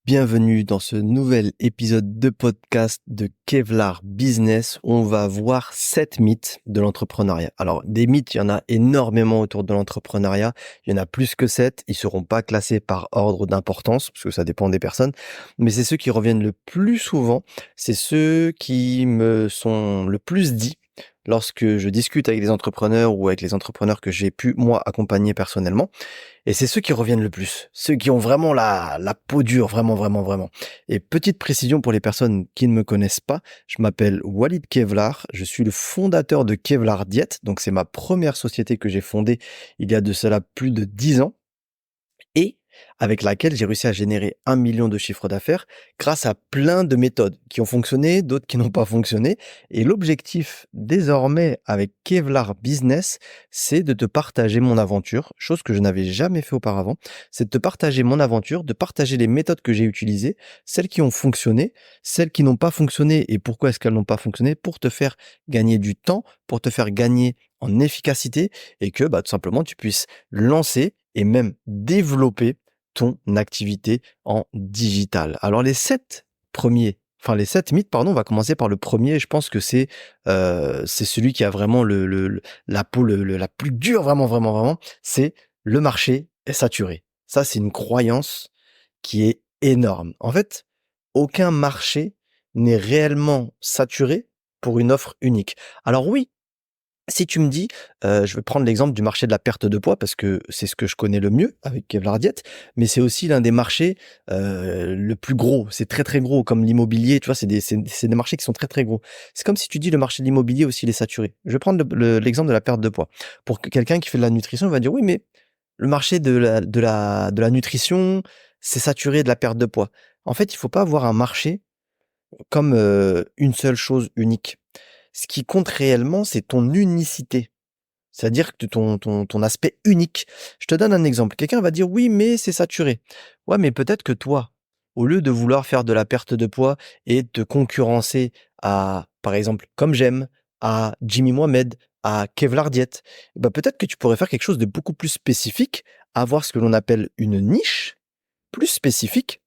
Bienvenue dans ce nouvel épisode de podcast de Kevlar Business où on va voir 7 mythes de l'entrepreneuriat. Alors, des mythes, il y en a énormément autour de l'entrepreneuriat. Il y en a plus que 7. Ils seront pas classés par ordre d'importance parce que ça dépend des personnes. Mais c'est ceux qui reviennent le plus souvent. C'est ceux qui me sont le plus dits lorsque je discute avec des entrepreneurs ou avec les entrepreneurs que j'ai pu, moi, accompagner personnellement. Et c'est ceux qui reviennent le plus, ceux qui ont vraiment la peau dure, vraiment, vraiment, vraiment. Et petite précision pour les personnes qui ne me connaissent pas, je m'appelle Walid Kevlar, je suis le fondateur de Kevlar Diet, donc c'est ma première société que j'ai fondée il y a de cela plus de 10 ans. Et avec laquelle j'ai réussi à générer 1 million de chiffre d'affaires grâce à plein de méthodes qui ont fonctionné, d'autres qui n'ont pas fonctionné. Et l'objectif désormais avec Kevlar Business, c'est de te partager mon aventure, chose que je n'avais jamais fait auparavant. C'est de te partager mon aventure, de partager les méthodes que j'ai utilisées, celles qui ont fonctionné, celles qui n'ont pas fonctionné et pourquoi est-ce qu'elles n'ont pas fonctionné, pour te faire gagner du temps, pour te faire gagner en efficacité et que tout simplement tu puisses lancer et même développer ton activité en digital. Alors les 7 mythes, pardon, on va commencer par le premier. Je pense que c'est celui qui a vraiment la peau la plus dure, vraiment, vraiment, vraiment. C'est le marché est saturé. Ça, c'est une croyance qui est énorme. En fait, aucun marché n'est réellement saturé pour une offre unique. Alors oui, si tu me dis, je vais prendre l'exemple du marché de la perte de poids parce que c'est ce que je connais le mieux avec Kevlar Diet, mais c'est aussi l'un des marchés, le plus gros. C'est très, très gros comme l'immobilier, tu vois? C'est des marchés qui sont très, très gros. C'est comme si tu dis le marché de l'immobilier aussi, il est saturé. Je vais prendre l'exemple de la perte de poids. Pour quelqu'un qui fait de la nutrition, il va dire: «Oui, mais le marché de la nutrition, c'est saturé de la perte de poids». En fait, il faut pas avoir un marché comme, une seule chose unique. Ce qui compte réellement, c'est ton unicité. C'est-à-dire que ton aspect unique. Je te donne un exemple. Quelqu'un va dire: «Oui, mais c'est saturé». Ouais, mais peut-être que toi, au lieu de vouloir faire de la perte de poids et te concurrencer à, par exemple, Comme J'aime, à Jimmy Mohamed, à Kevlar Diet, peut-être que tu pourrais faire quelque chose de beaucoup plus spécifique, avoir ce que l'on appelle une niche plus spécifique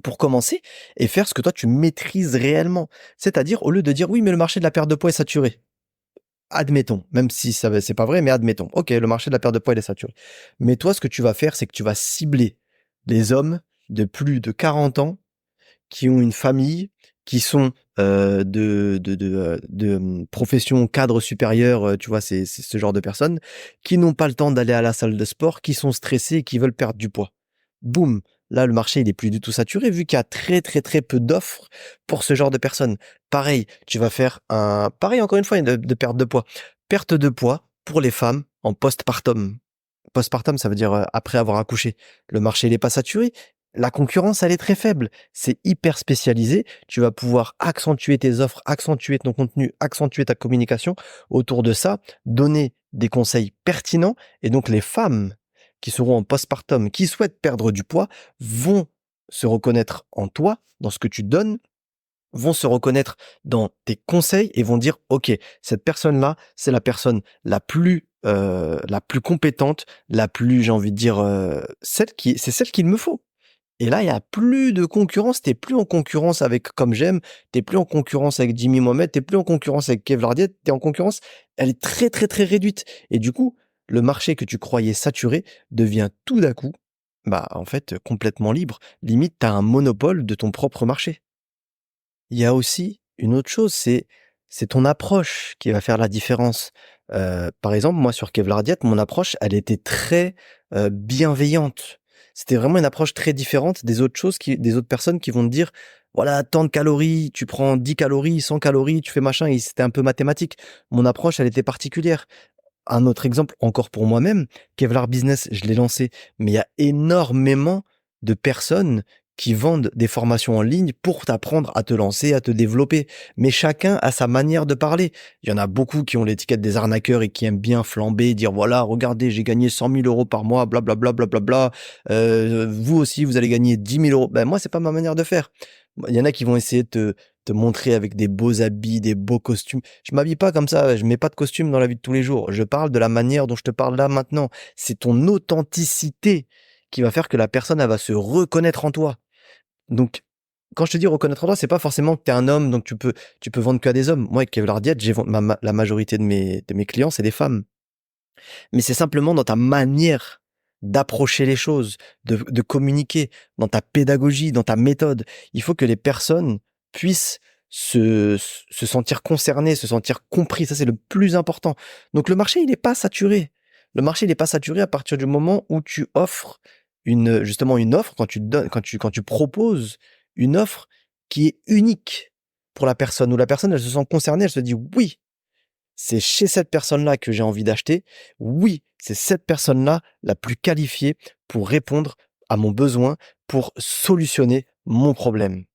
pour commencer et faire ce que toi tu maîtrises réellement. C'est-à-dire, au lieu de dire: «Oui, mais le marché de la perte de poids est saturé». Admettons, même si c'est pas vrai, mais admettons. OK, le marché de la perte de poids, il est saturé. Mais toi, ce que tu vas faire, c'est que tu vas cibler les hommes de plus de 40 ans qui ont une famille, qui sont, profession cadre supérieur, tu vois? C'est ce genre de personnes qui n'ont pas le temps d'aller à la salle de sport, qui sont stressés et qui veulent perdre du poids. Boum! Là, le marché, il est plus du tout saturé vu qu'il y a très, très, très peu d'offres pour ce genre de personnes. Pareil, tu vas faire pareil encore une fois, de perte de poids. Perte de poids pour les femmes en postpartum. Postpartum, ça veut dire, après avoir accouché. Le marché, il est pas saturé. La concurrence, elle est très faible. C'est hyper spécialisé. Tu vas pouvoir accentuer tes offres, accentuer ton contenu, accentuer ta communication autour de ça, donner des conseils pertinents et donc les femmes qui seront en postpartum, qui souhaitent perdre du poids, vont se reconnaître en toi, dans ce que tu donnes, vont se reconnaître dans tes conseils et vont dire: «OK, cette personne-là, c'est la plus compétente, la plus, j'ai envie de dire, celle qu'il me faut». Et là, il y a plus de concurrence, tu plus en concurrence avec Comme J'aime, tu plus en concurrence avec Jimmy Mohamed, tu plus en concurrence avec Kevlar Diet, tu en concurrence, elle est très, très, très réduite et du coup, le marché que tu croyais saturé devient tout d'un coup, en fait, complètement libre. Limite, tu as un monopole de ton propre marché. Il y a aussi une autre chose, c'est ton approche qui va faire la différence. Par exemple, moi sur Kevlar Diet, mon approche, elle était très, bienveillante. C'était vraiment une approche très différente des autres personnes qui vont te dire: «Voilà, tant de calories, tu prends 10 calories, 100 calories, tu fais machin» et c'était un peu mathématique. Mon approche, elle était particulière. Un autre exemple, encore pour moi-même, Kevlar Business, je l'ai lancé, mais il y a énormément de personnes qui vendent des formations en ligne pour t'apprendre à te lancer, à te développer. Mais chacun a sa manière de parler. Il y en a beaucoup qui ont l'étiquette des arnaqueurs et qui aiment bien flamber, dire voilà, regardez, j'ai gagné 100 000 euros par mois, blablabla, blablabla. Vous aussi, vous allez gagner 10 000 euros. Ben, moi, c'est pas ma manière de faire. Il y en a qui vont essayer de te montrer avec des beaux habits, des beaux costumes. Je m'habille pas comme ça, je mets pas de costume dans la vie de tous les jours. Je parle de la manière dont je te parle là maintenant. C'est ton authenticité qui va faire que la personne, elle va se reconnaître en toi. Donc, quand je te dis reconnaître en toi, c'est pas forcément que tu es un homme, donc tu peux vendre qu'à des hommes. Moi, avec Kevlar Diet, la majorité de mes clients, c'est des femmes. Mais c'est simplement dans ta manière d'approcher les choses, de communiquer, dans ta pédagogie, dans ta méthode. Il faut que les personnes puissent se sentir concernées, se sentir compris. Ça, c'est le plus important. Donc, le marché, il n'est pas saturé. Le marché, il n'est pas saturé à partir du moment où tu offres justement une offre, quand tu proposes une offre qui est unique pour la personne, où la personne, elle se sent concernée, elle se dit oui, c'est chez cette personne-là que j'ai envie d'acheter. Oui, c'est cette personne-là la plus qualifiée pour répondre à mon besoin, pour solutionner mon problème.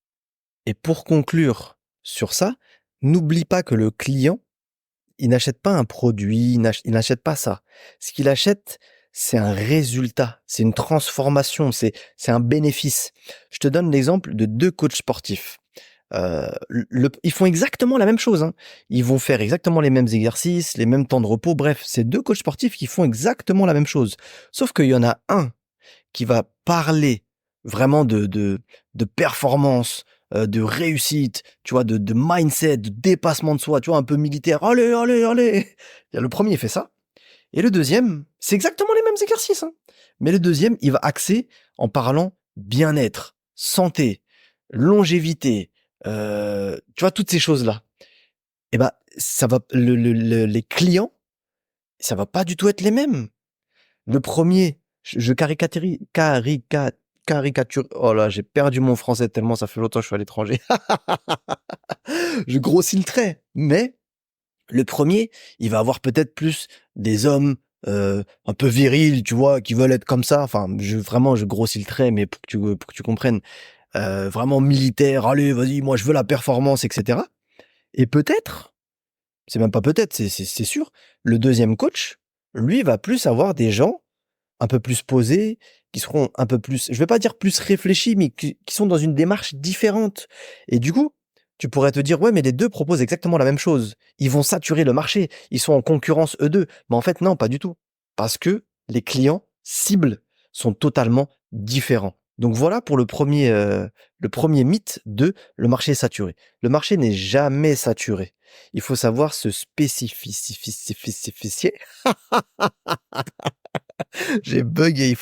Et pour conclure sur ça, n'oublie pas que le client, il n'achète pas un produit, il n'achète pas ça. Ce qu'il achète, c'est un résultat, c'est une transformation, c'est un bénéfice. Je te donne l'exemple de 2 coachs sportifs. Ils font exactement la même chose, hein. Ils vont faire exactement les mêmes exercices, les mêmes temps de repos. Bref, c'est 2 coachs sportifs qui font exactement la même chose. Sauf qu'il y en a un qui va parler vraiment de performance, de réussite, tu vois, de mindset, de dépassement de soi, tu vois, un peu militaire. Allez, allez, allez. Le premier, il fait ça. Et le deuxième, c'est exactement les mêmes exercices, hein. Mais le deuxième, il va axer en parlant bien-être, santé, longévité, tu vois, toutes ces choses-là. Et ben, ça va, les clients, ça va pas du tout être les mêmes. Le premier, je caricature. Oh là, j'ai perdu mon français tellement ça fait longtemps que je suis à l'étranger. Je grossis le trait. Mais le premier, il va avoir peut-être plus des hommes un peu virils, tu vois, qui veulent être comme ça. Enfin, vraiment, je grossis le trait, mais pour que tu comprennes, vraiment militaire. Allez, vas-y, moi, je veux la performance, etc. Et peut-être, c'est même pas peut-être, c'est sûr, le deuxième coach, lui, va plus avoir des gens un peu plus posés, qui seront un peu plus, je vais pas dire plus réfléchis, mais qui sont dans une démarche différente. Et du coup, tu pourrais te dire, ouais, mais les deux proposent exactement la même chose. Ils vont saturer le marché. Ils sont en concurrence, eux deux. Mais en fait, non, pas du tout. Parce que les clients cibles sont totalement différents. Donc voilà pour le premier mythe de le marché est saturé. Le marché n'est jamais saturé. Il faut savoir se spécifier. J'ai bugué. Il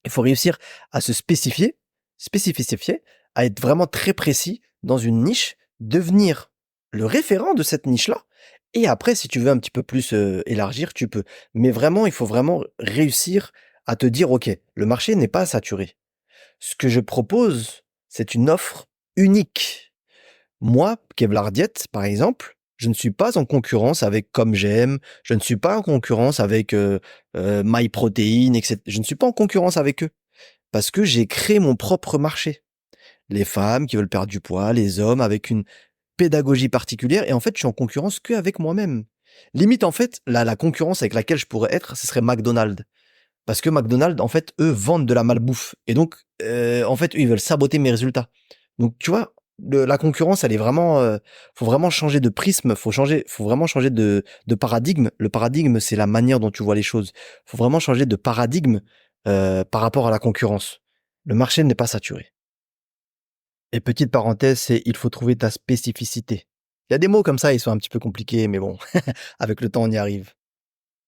faut réussir à se spécifier, à être vraiment très précis dans une niche, devenir le référent de cette niche-là. Et après, si tu veux un petit peu plus élargir, tu peux. Mais vraiment, il faut vraiment réussir à te dire, OK, le marché n'est pas saturé. Ce que je propose, c'est une offre unique. Moi, Kevlar Diet, par exemple, je ne suis pas en concurrence avec Comme J'aime, je ne suis pas en concurrence avec MyProtein, etc. Je ne suis pas en concurrence avec eux parce que j'ai créé mon propre marché. Les femmes qui veulent perdre du poids, les hommes avec une pédagogie particulière, et en fait, je suis en concurrence qu'avec moi-même. Limite, en fait, la concurrence avec laquelle je pourrais être, ce serait McDonald's. Parce que McDonald's, en fait, eux vendent de la malbouffe. Et donc, en fait, eux, ils veulent saboter mes résultats. Donc, tu vois, la concurrence, elle est vraiment, faut vraiment changer de prisme, faut vraiment changer de paradigme. Le paradigme, c'est la manière dont tu vois les choses. Faut vraiment changer de paradigme, par rapport à la concurrence. Le marché n'est pas saturé. Et petite parenthèse, c'est il faut trouver ta spécificité. Il y a des mots comme ça, ils sont un petit peu compliqués, mais bon, avec le temps, on y arrive.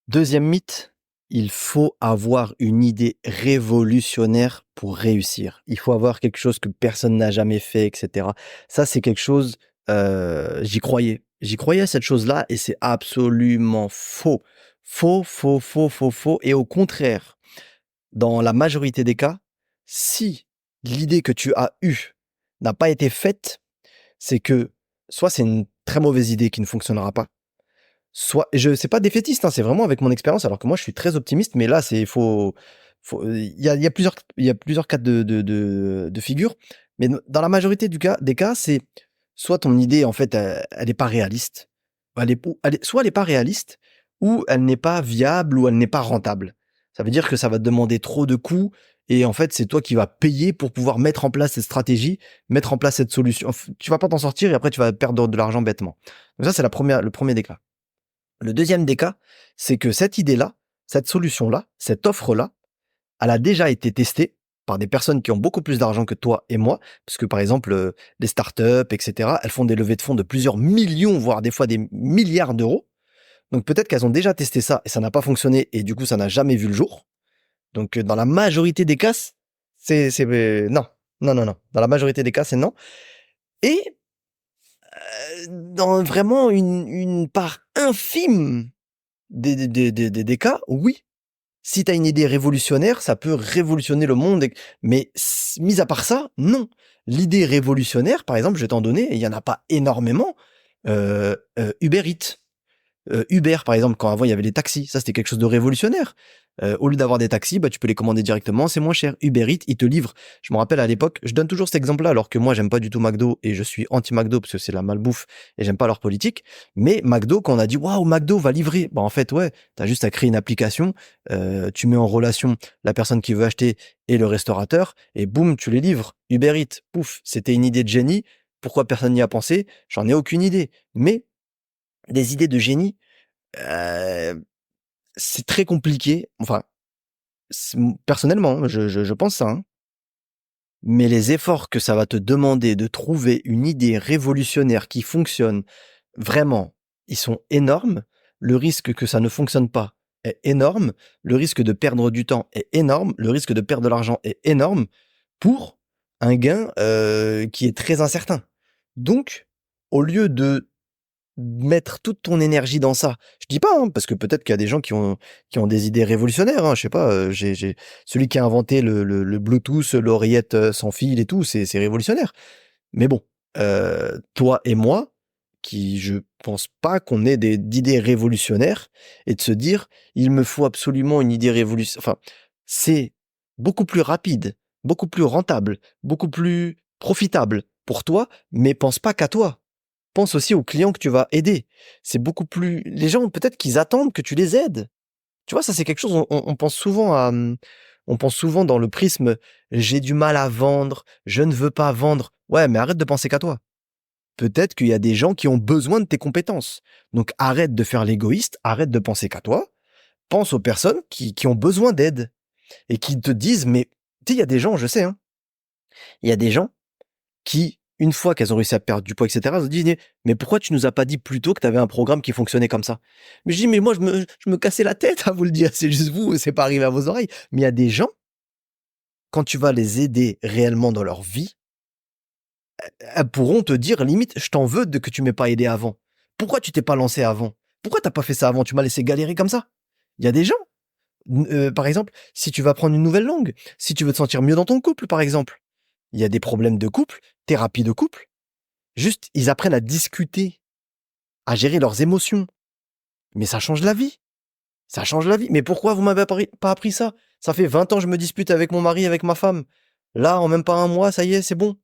Deuxième mythe, il faut avoir une idée révolutionnaire pour réussir. Il faut avoir quelque chose que personne n'a jamais fait, etc. Ça, c'est quelque chose, j'y croyais. J'y croyais à cette chose-là et c'est absolument faux. Faux, faux, faux, faux, faux. Et au contraire, dans la majorité des cas, si l'idée que tu as eue n'a pas été faite, c'est que soit c'est une très mauvaise idée qui ne fonctionnera pas, soit c'est pas défaitiste, hein, c'est vraiment avec mon expérience, alors que moi je suis très optimiste, mais là c'est il y a plusieurs cas de figure, mais dans la majorité des cas, c'est soit ton idée en fait elle est pas réaliste, soit elle est pas réaliste, ou elle n'est pas viable, ou elle n'est pas rentable. Ça veut dire que ça va te demander trop de coûts, et en fait c'est toi qui vas payer pour pouvoir mettre en place cette stratégie, mettre en place cette solution. Tu vas pas t'en sortir et après tu vas perdre de l'argent bêtement. Donc ça c'est le premier des cas. Le deuxième des cas, c'est que cette idée-là, cette solution-là, cette offre-là, elle a déjà été testée par des personnes qui ont beaucoup plus d'argent que toi et moi, parce que par exemple, les startups, etc., elles font des levées de fonds de plusieurs millions, voire des fois des milliards d'euros. Donc peut-être qu'elles ont déjà testé ça et ça n'a pas fonctionné et du coup ça n'a jamais vu le jour. Donc dans la majorité des cas, non, non, non, non. Dans la majorité des cas, c'est non. Et dans vraiment une part infime des cas, oui. Si tu as une idée révolutionnaire, ça peut révolutionner le monde. Mais mis à part ça, non. L'idée révolutionnaire, par exemple, je vais t'en donner, et il y en a pas énormément. Uber Eats. Uber, par exemple, quand avant il y avait les taxis, ça c'était quelque chose de révolutionnaire. Au lieu d'avoir des taxis, bah tu peux les commander directement, c'est moins cher. Uber Eats, ils te livrent. Je me rappelle à l'époque, je donne toujours cet exemple-là, alors que moi j'aime pas du tout McDo et je suis anti-McDo parce que c'est la malbouffe et j'aime pas leur politique. Mais McDo, quand on a dit waouh, McDo va livrer, bah en fait ouais, t'as juste à créer une application, tu mets en relation la personne qui veut acheter et le restaurateur et boum, tu les livres. Uber Eats, pouf, c'était une idée de génie. Pourquoi personne n'y a pensé? J'en ai aucune idée. Mais des idées de génie, Heu, c'est très compliqué. Enfin, personnellement, hein, je pense ça, hein. Mais les efforts que ça va te demander de trouver une idée révolutionnaire qui fonctionne vraiment, ils sont énormes. Le risque que ça ne fonctionne pas est énorme. Le risque de perdre du temps est énorme. Le risque de perdre de l'argent est énorme pour un gain, qui est très incertain. Donc, au lieu de mettre toute ton énergie dans ça. Je dis pas, hein, parce que peut-être qu'il y a des gens qui ont des idées révolutionnaires, hein, je sais pas, j'ai celui qui a inventé le Bluetooth, l'oreillette, sans fil et tout, c'est révolutionnaire. Mais bon, toi et moi, qui je pense pas qu'on ait d'idées révolutionnaires et de se dire: «Il me faut absolument une idée enfin, c'est beaucoup plus rapide, beaucoup plus rentable, beaucoup plus profitable pour toi, mais pense pas qu'à toi. Pense aussi aux clients que tu vas aider. C'est beaucoup plus les gens, peut-être qu'ils attendent que tu les aides. Tu vois, ça, c'est quelque chose, on pense souvent à, on pense souvent dans le prisme: «J'ai du mal à vendre, je ne veux pas vendre». Ouais, mais arrête de penser qu'à toi. Peut-être qu'il y a des gens qui ont besoin de tes compétences. Donc arrête de faire l'égoïste, arrête de penser qu'à toi. Pense aux personnes qui ont besoin d'aide et qui te disent: «Mais» tu sais, il y a des gens, je sais, hein, il y a des gens qui, une fois qu'elles ont réussi à perdre du poids, et cetera, elles se disent: «Mais pourquoi tu nous as pas dit plus tôt que tu avais un programme qui fonctionnait comme ça?» Mais je dis: «Mais moi, je me cassais la tête à vous le dire, c'est juste vous, c'est pas arrivé à vos oreilles». Mais il y a des gens, quand tu vas les aider réellement dans leur vie, elles pourront te dire limite: «Je t'en veux de que tu m'aies pas aidé avant. Pourquoi tu t'es pas lancé avant? Pourquoi t'as pas fait ça avant? Tu m'as laissé galérer comme ça». Il y a des gens, par exemple, si tu vas prendre une nouvelle langue, si tu veux te sentir mieux dans ton couple, par exemple. Il y a des problèmes de couple, thérapie de couple. Juste, ils apprennent à discuter, à gérer leurs émotions. Mais ça change la vie. Ça change la vie. Mais pourquoi vous m'avez pas appris ça? Ça fait 20 ans que je me dispute avec mon mari, avec ma femme. Là, en même pas un mois, ça y est, c'est bon.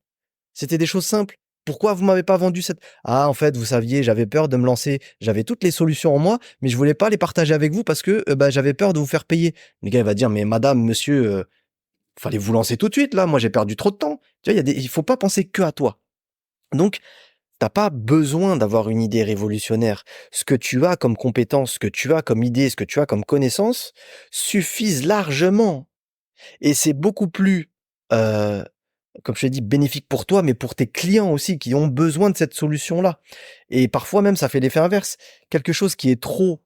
C'était des choses simples. Pourquoi vous m'avez pas vendu cette... Ah, en fait, vous saviez, j'avais peur de me lancer. J'avais toutes les solutions en moi, mais je voulais pas les partager avec vous parce que bah, j'avais peur de vous faire payer. Le gars, il va dire, mais madame, monsieur, fallait vous lancer tout de suite, là. Moi, j'ai perdu trop de temps. Tu vois, il faut pas penser que à toi. Donc, t'as pas besoin d'avoir une idée révolutionnaire. Ce que tu as comme compétence, ce que tu as comme idée, ce que tu as comme connaissance suffisent largement. Et c'est beaucoup plus, euh, comme je t'ai dit, bénéfique pour toi, mais pour tes clients aussi qui ont besoin de cette solution-là. Et parfois même, ça fait l'effet inverse. Quelque chose qui est trop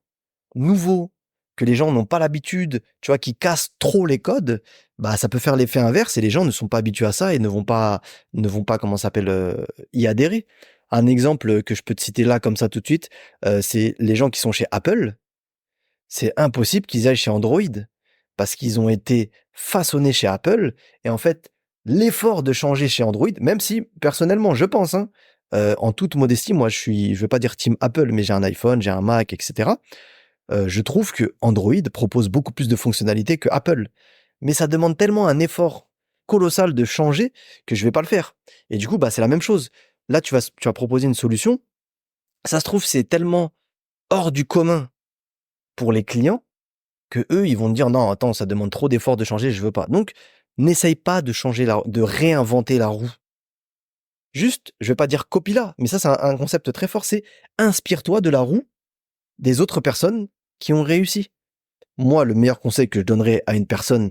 nouveau, que les gens n'ont pas l'habitude, tu vois, qui casse trop les codes, bah ça peut faire l'effet inverse et les gens ne sont pas habitués à ça et ne vont pas comment ça s'appelle y adhérer. Un exemple que je peux te citer là comme ça tout de suite, c'est les gens qui sont chez Apple. C'est impossible qu'ils aillent chez Android parce qu'ils ont été façonnés chez Apple et en fait l'effort de changer chez Android, même si personnellement je pense, hein, en toute modestie, moi je vais pas dire team Apple, mais j'ai un iPhone, j'ai un Mac, etc. Je trouve que Android propose beaucoup plus de fonctionnalités que Apple. Mais ça demande tellement un effort colossal de changer que je vais pas le faire. Et du coup, bah, c'est la même chose. Là, tu vas proposer une solution. Ça se trouve, c'est tellement hors du commun pour les clients que eux, ils vont te dire non, attends, ça demande trop d'efforts de changer, je veux pas. Donc, n'essaye pas de de réinventer la roue. Juste, je vais pas dire copie-la, mais ça, c'est un concept très fort, c'est inspire-toi de la roue des autres personnes qui ont réussi. Moi, le meilleur conseil que je donnerais à une personne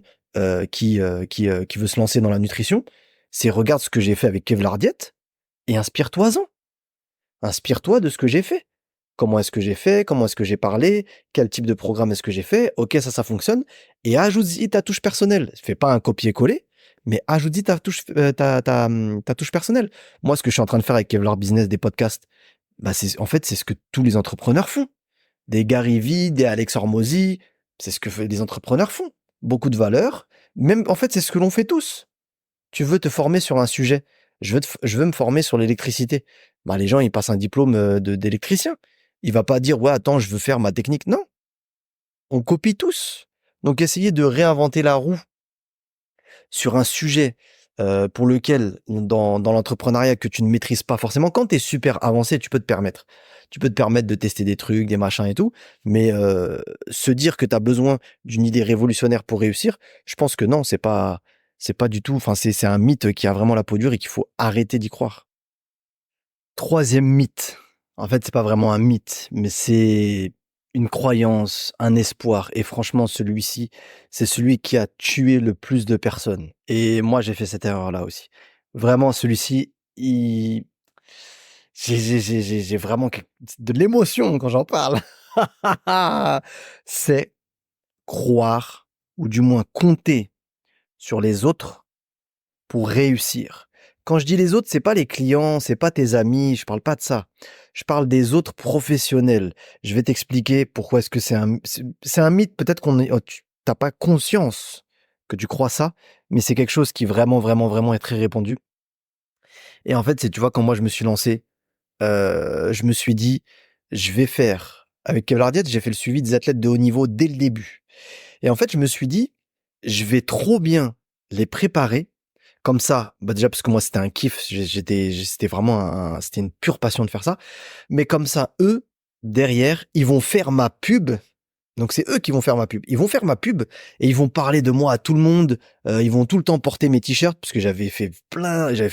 qui veut se lancer dans la nutrition, c'est regarde ce que j'ai fait avec Kevlar Diet et inspire-toi-en. Inspire-toi de ce que j'ai fait. Comment est-ce que j'ai fait? Comment est-ce que j'ai parlé? Quel type de programme est-ce que j'ai fait? Ok, ça fonctionne. Et ajoute-y ta touche personnelle. Fais pas un copier-coller, mais ajoute-y ta touche personnelle. Moi, ce que je suis en train de faire avec Kevlar Business, des podcasts, bah c'est ce que tous les entrepreneurs font. Des Gary Vee, des Alex Hormozy, c'est ce que les entrepreneurs font. Beaucoup de valeur. Même, en fait, c'est ce que l'on fait tous. Tu veux te former sur un sujet. Je veux me former sur l'électricité. Bah, les gens, ils passent un diplôme d'électricien. Il va pas dire, ouais, attends, je veux faire ma technique. Non. On copie tous. Donc, essayez de réinventer la roue sur un sujet pour lequel, dans l'entrepreneuriat, que tu ne maîtrises pas forcément. Quand tu es super avancé, tu peux te permettre. Tu peux te permettre de tester des trucs, des machins et tout. Mais se dire que tu as besoin d'une idée révolutionnaire pour réussir, je pense que non, c'est pas du tout. Enfin, c'est un mythe qui a vraiment la peau dure et qu'il faut arrêter d'y croire. Troisième mythe. En fait, c'est pas vraiment un mythe, mais c'est une croyance, un espoir. Et franchement, celui-ci, c'est celui qui a tué le plus de personnes. Et moi, j'ai fait cette erreur-là aussi. Vraiment, celui-ci, j'ai vraiment de l'émotion quand j'en parle. C'est croire, ou du moins compter sur les autres pour réussir. Quand je dis les autres, c'est pas les clients, c'est pas tes amis, je parle pas de ça. Je parle des autres professionnels. Je vais t'expliquer pourquoi est-ce que c'est un mythe. Peut-être t'as pas conscience que tu crois ça, mais c'est quelque chose qui vraiment, vraiment, vraiment est très répandu. Et en fait, tu vois, quand moi je me suis lancé, je me suis dit, je vais faire, avec Kevlar Diet, j'ai fait le suivi des athlètes de haut niveau dès le début. Et en fait, je me suis dit, je vais trop bien les préparer. Comme ça, bah déjà parce que moi c'était un kiff, c'était vraiment c'était une pure passion de faire ça. Mais comme ça, eux, derrière, ils vont faire ma pub. Donc c'est eux qui vont faire ma pub. Ils vont faire ma pub et ils vont parler de moi à tout le monde. Ils vont tout le temps porter mes t-shirts parce que j'avais fait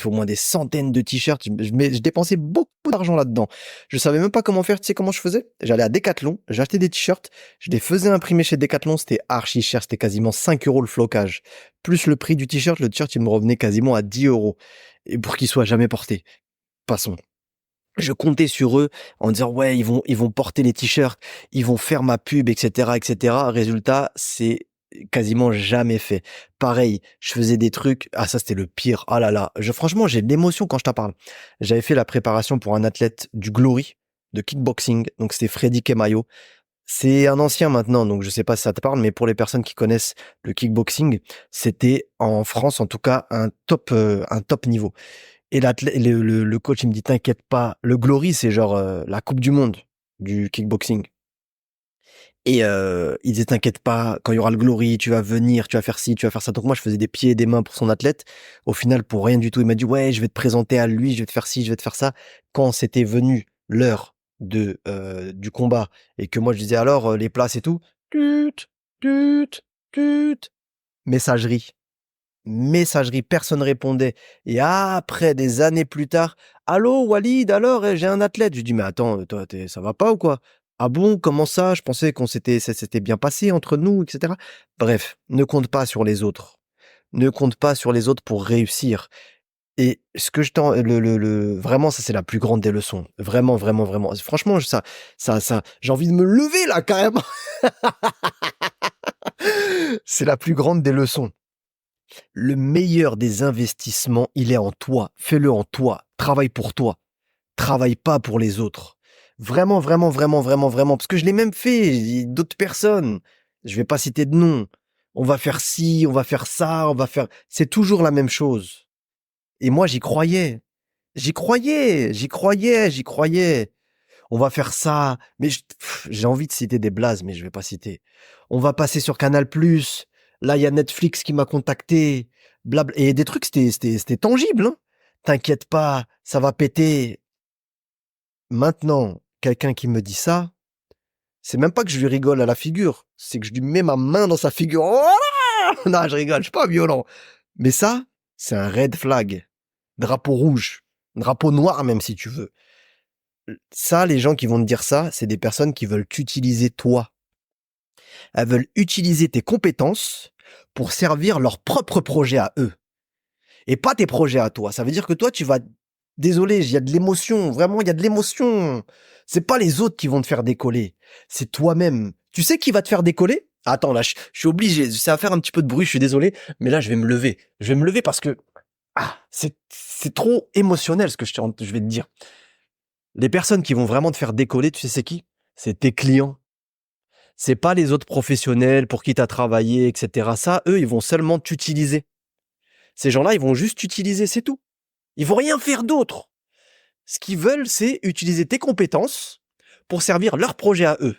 au moins des centaines de t-shirts. Je dépensais beaucoup d'argent là-dedans. Je savais même pas comment faire. Tu sais comment je faisais? J'allais à Decathlon, j'achetais des t-shirts, je les faisais imprimer chez Decathlon. C'était archi cher, c'était quasiment 5 euros le flocage. Plus le prix du t-shirt, le t-shirt il me revenait quasiment à 10 euros. Et pour qu'il soit jamais porté. Passons. Je comptais sur eux en disant ouais ils vont porter les t-shirts, ils vont faire ma pub, etc., etc. Résultat, c'est quasiment jamais fait. Pareil, je faisais des trucs, ah ça c'était le pire. Ah là là, franchement j'ai de l'émotion quand je t'en parle. J'avais fait la préparation pour un athlète du Glory de kickboxing, donc c'était Freddy Kemayo. C'est un ancien maintenant, donc je sais pas si ça te parle, mais pour les personnes qui connaissent le kickboxing, c'était en France en tout cas un top niveau. Et le coach, il me dit, t'inquiète pas, le Glory, c'est genre la Coupe du Monde du kickboxing. Et il disait, t'inquiète pas, quand il y aura le Glory, tu vas venir, tu vas faire ci, tu vas faire ça. Donc moi, je faisais des pieds et des mains pour son athlète. Au final, pour rien du tout, il m'a dit, ouais, je vais te présenter à lui, je vais te faire ci, je vais te faire ça. Quand c'était venu l'heure du combat et que moi, je disais, alors, les places et tout, tut, tut, tut, messagerie. Messagerie, personne répondait. Et après, des années plus tard, allô Walid, alors j'ai un athlète. Je lui dis mais attends, toi, ça va pas ou quoi? Ah bon, comment ça? Je pensais ça s'était bien passé entre nous, etc. Bref, ne compte pas sur les autres. Ne compte pas sur les autres pour réussir. Et ce que je t'en, vraiment, ça c'est la plus grande des leçons. Vraiment, vraiment, vraiment. Franchement, j'ai envie de me lever là carrément. C'est la plus grande des leçons. Le meilleur des investissements, il est en toi. Fais-le en toi. Travaille pour toi. Travaille pas pour les autres. Vraiment, vraiment, vraiment, vraiment, vraiment. Parce que je l'ai même fait. D'autres personnes. Je vais pas citer de nom. On va faire ci, on va faire ça, on va faire. C'est toujours la même chose. Et moi, j'y croyais. J'y croyais. J'y croyais. J'y croyais. On va faire ça. Mais j'ai envie de citer des blazes, mais je vais pas citer. On va passer sur Canal+. Là, il y a Netflix qui m'a contacté. Blabla. Et des trucs, c'était tangible, hein. T'inquiète pas, ça va péter. Maintenant, quelqu'un qui me dit ça, c'est même pas que je lui rigole à la figure. C'est que je lui mets ma main dans sa figure. Oh non, je rigole, je suis pas violent. Mais ça, c'est un red flag. Drapeau rouge. Drapeau noir, même si tu veux. Ça, les gens qui vont te dire ça, c'est des personnes qui veulent t'utiliser toi. Elles veulent utiliser tes compétences pour servir leur propre projet à eux et pas tes projets à toi. Ça veut dire que toi, tu vas... Désolé, il y a de l'émotion, vraiment, il y a de l'émotion. C'est pas les autres qui vont te faire décoller, c'est toi-même. Tu sais qui va te faire décoller? Attends, là, je suis obligé, ça va faire un petit peu de bruit, je suis désolé, mais là, je vais me lever. Je vais me lever parce que c'est trop émotionnel ce que je vais te dire. Les personnes qui vont vraiment te faire décoller, tu sais c'est qui? C'est tes clients. C'est pas les autres professionnels pour qui tu as travaillé, etc. Ça, eux, ils vont seulement t'utiliser. Ces gens-là, ils vont juste t'utiliser, c'est tout. Ils vont rien faire d'autre. Ce qu'ils veulent, c'est utiliser tes compétences pour servir leur projet à eux.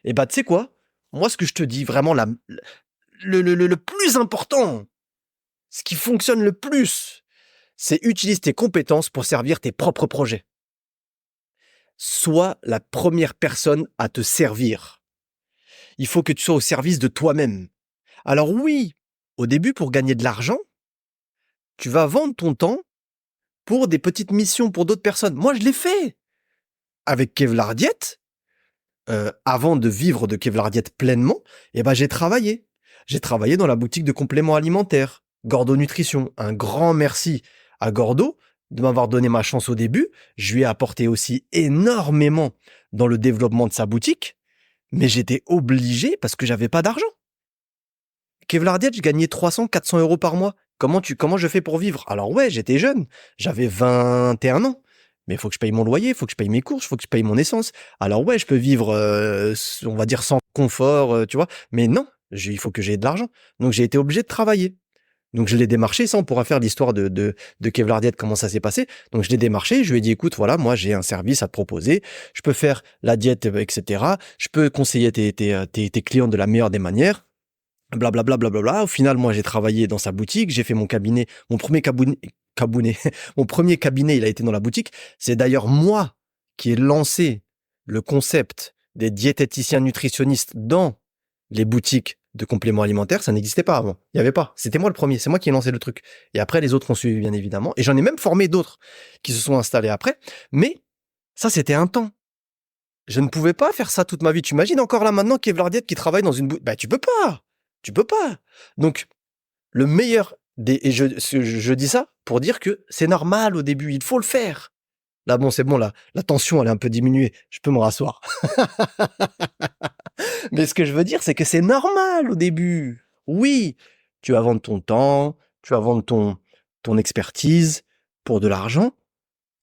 Et bah, tu sais quoi? Moi, ce que je te dis, vraiment, le plus important, ce qui fonctionne le plus, c'est utiliser tes compétences pour servir tes propres projets. Sois la première personne à te servir. Il faut que tu sois au service de toi-même. Alors oui, au début, pour gagner de l'argent, tu vas vendre ton temps pour des petites missions pour d'autres personnes. Moi, je l'ai fait avec Kevlar Diet. Avant de vivre de Kevlar Diet pleinement, eh ben, j'ai travaillé. J'ai travaillé dans la boutique de compléments alimentaires, Gordo Nutrition. Un grand merci à Gordo de m'avoir donné ma chance au début. Je lui ai apporté aussi énormément dans le développement de sa boutique, mais j'étais obligé parce que j'avais pas d'argent. Kevlar Diet, je gagnais 300, 400 euros par mois. Comment je fais pour vivre? Alors ouais, j'étais jeune. J'avais 21 ans. Mais il faut que je paye mon loyer, il faut que je paye mes courses, il faut que je paye mon essence. Alors ouais, je peux vivre, on va dire, sans confort, tu vois. Mais non, il faut que j'ai de l'argent. Donc j'ai été obligé de travailler. Donc je l'ai démarché, ça on pourra faire l'histoire de Kevlar Diet, comment ça s'est passé. Donc je l'ai démarché, je lui ai dit, écoute, voilà, moi j'ai un service à te proposer, je peux faire la diète, etc. Je peux conseiller tes clients de la meilleure des manières. Blablabla, blablabla. Au final, moi, j'ai travaillé dans sa boutique, j'ai fait mon cabinet, mon premier cabinet, mon premier cabinet, il a été dans la boutique. C'est d'ailleurs moi qui ai lancé le concept des diététiciens nutritionnistes dans les boutiques de compléments alimentaires. Ça n'existait pas avant. Il y avait pas. C'était moi le premier. C'est moi qui ai lancé le truc. Et après, les autres ont suivi, bien évidemment. Et j'en ai même formé d'autres qui se sont installés après. Mais ça, c'était un temps. Je ne pouvais pas faire ça toute ma vie. Tu imagines encore là maintenant Kevlar Diet qui travaille dans une boutique? Bah, tu peux pas. Tu peux pas. Donc, le meilleur et je dis ça pour dire que c'est normal au début, il faut le faire. Là, bon, c'est bon, là, la tension, elle est un peu diminuée. Je peux me rasseoir. Mais ce que je veux dire, c'est que c'est normal au début. Oui, tu vas vendre ton temps, tu vas vendre ton expertise pour de l'argent,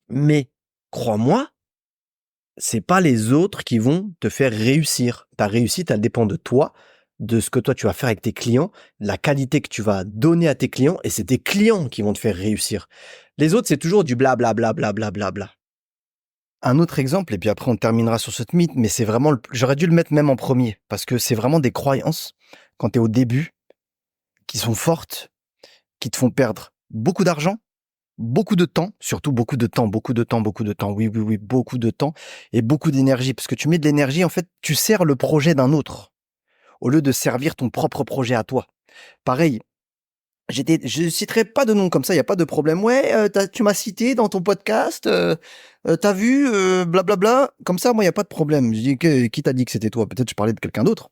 mais crois-moi, c'est pas les autres qui vont te faire réussir. Ta réussite, elle dépend de toi, de ce que toi tu vas faire avec tes clients, la qualité que tu vas donner à tes clients, et c'est tes clients qui vont te faire réussir. Les autres, c'est toujours du blablabla, blablabla. Un autre exemple, et puis après on terminera sur ce mythe, mais c'est vraiment, j'aurais dû le mettre même en premier, parce que c'est vraiment des croyances, quand tu es au début, qui sont fortes, qui te font perdre beaucoup d'argent, beaucoup de temps, surtout beaucoup de temps, beaucoup de temps, beaucoup de temps. Oui, oui, oui, beaucoup de temps et beaucoup d'énergie. Parce que tu mets de l'énergie, en fait, tu sers le projet d'un autre au lieu de servir ton propre projet à toi. Pareil, je citerai pas de nom comme ça, il y a pas de problème. Ouais, tu m'as cité dans ton podcast, t'as vu, blablabla. Comme ça, moi, il y a pas de problème. Je dis que qui t'a dit que c'était toi? Peut-être je parlais de quelqu'un d'autre.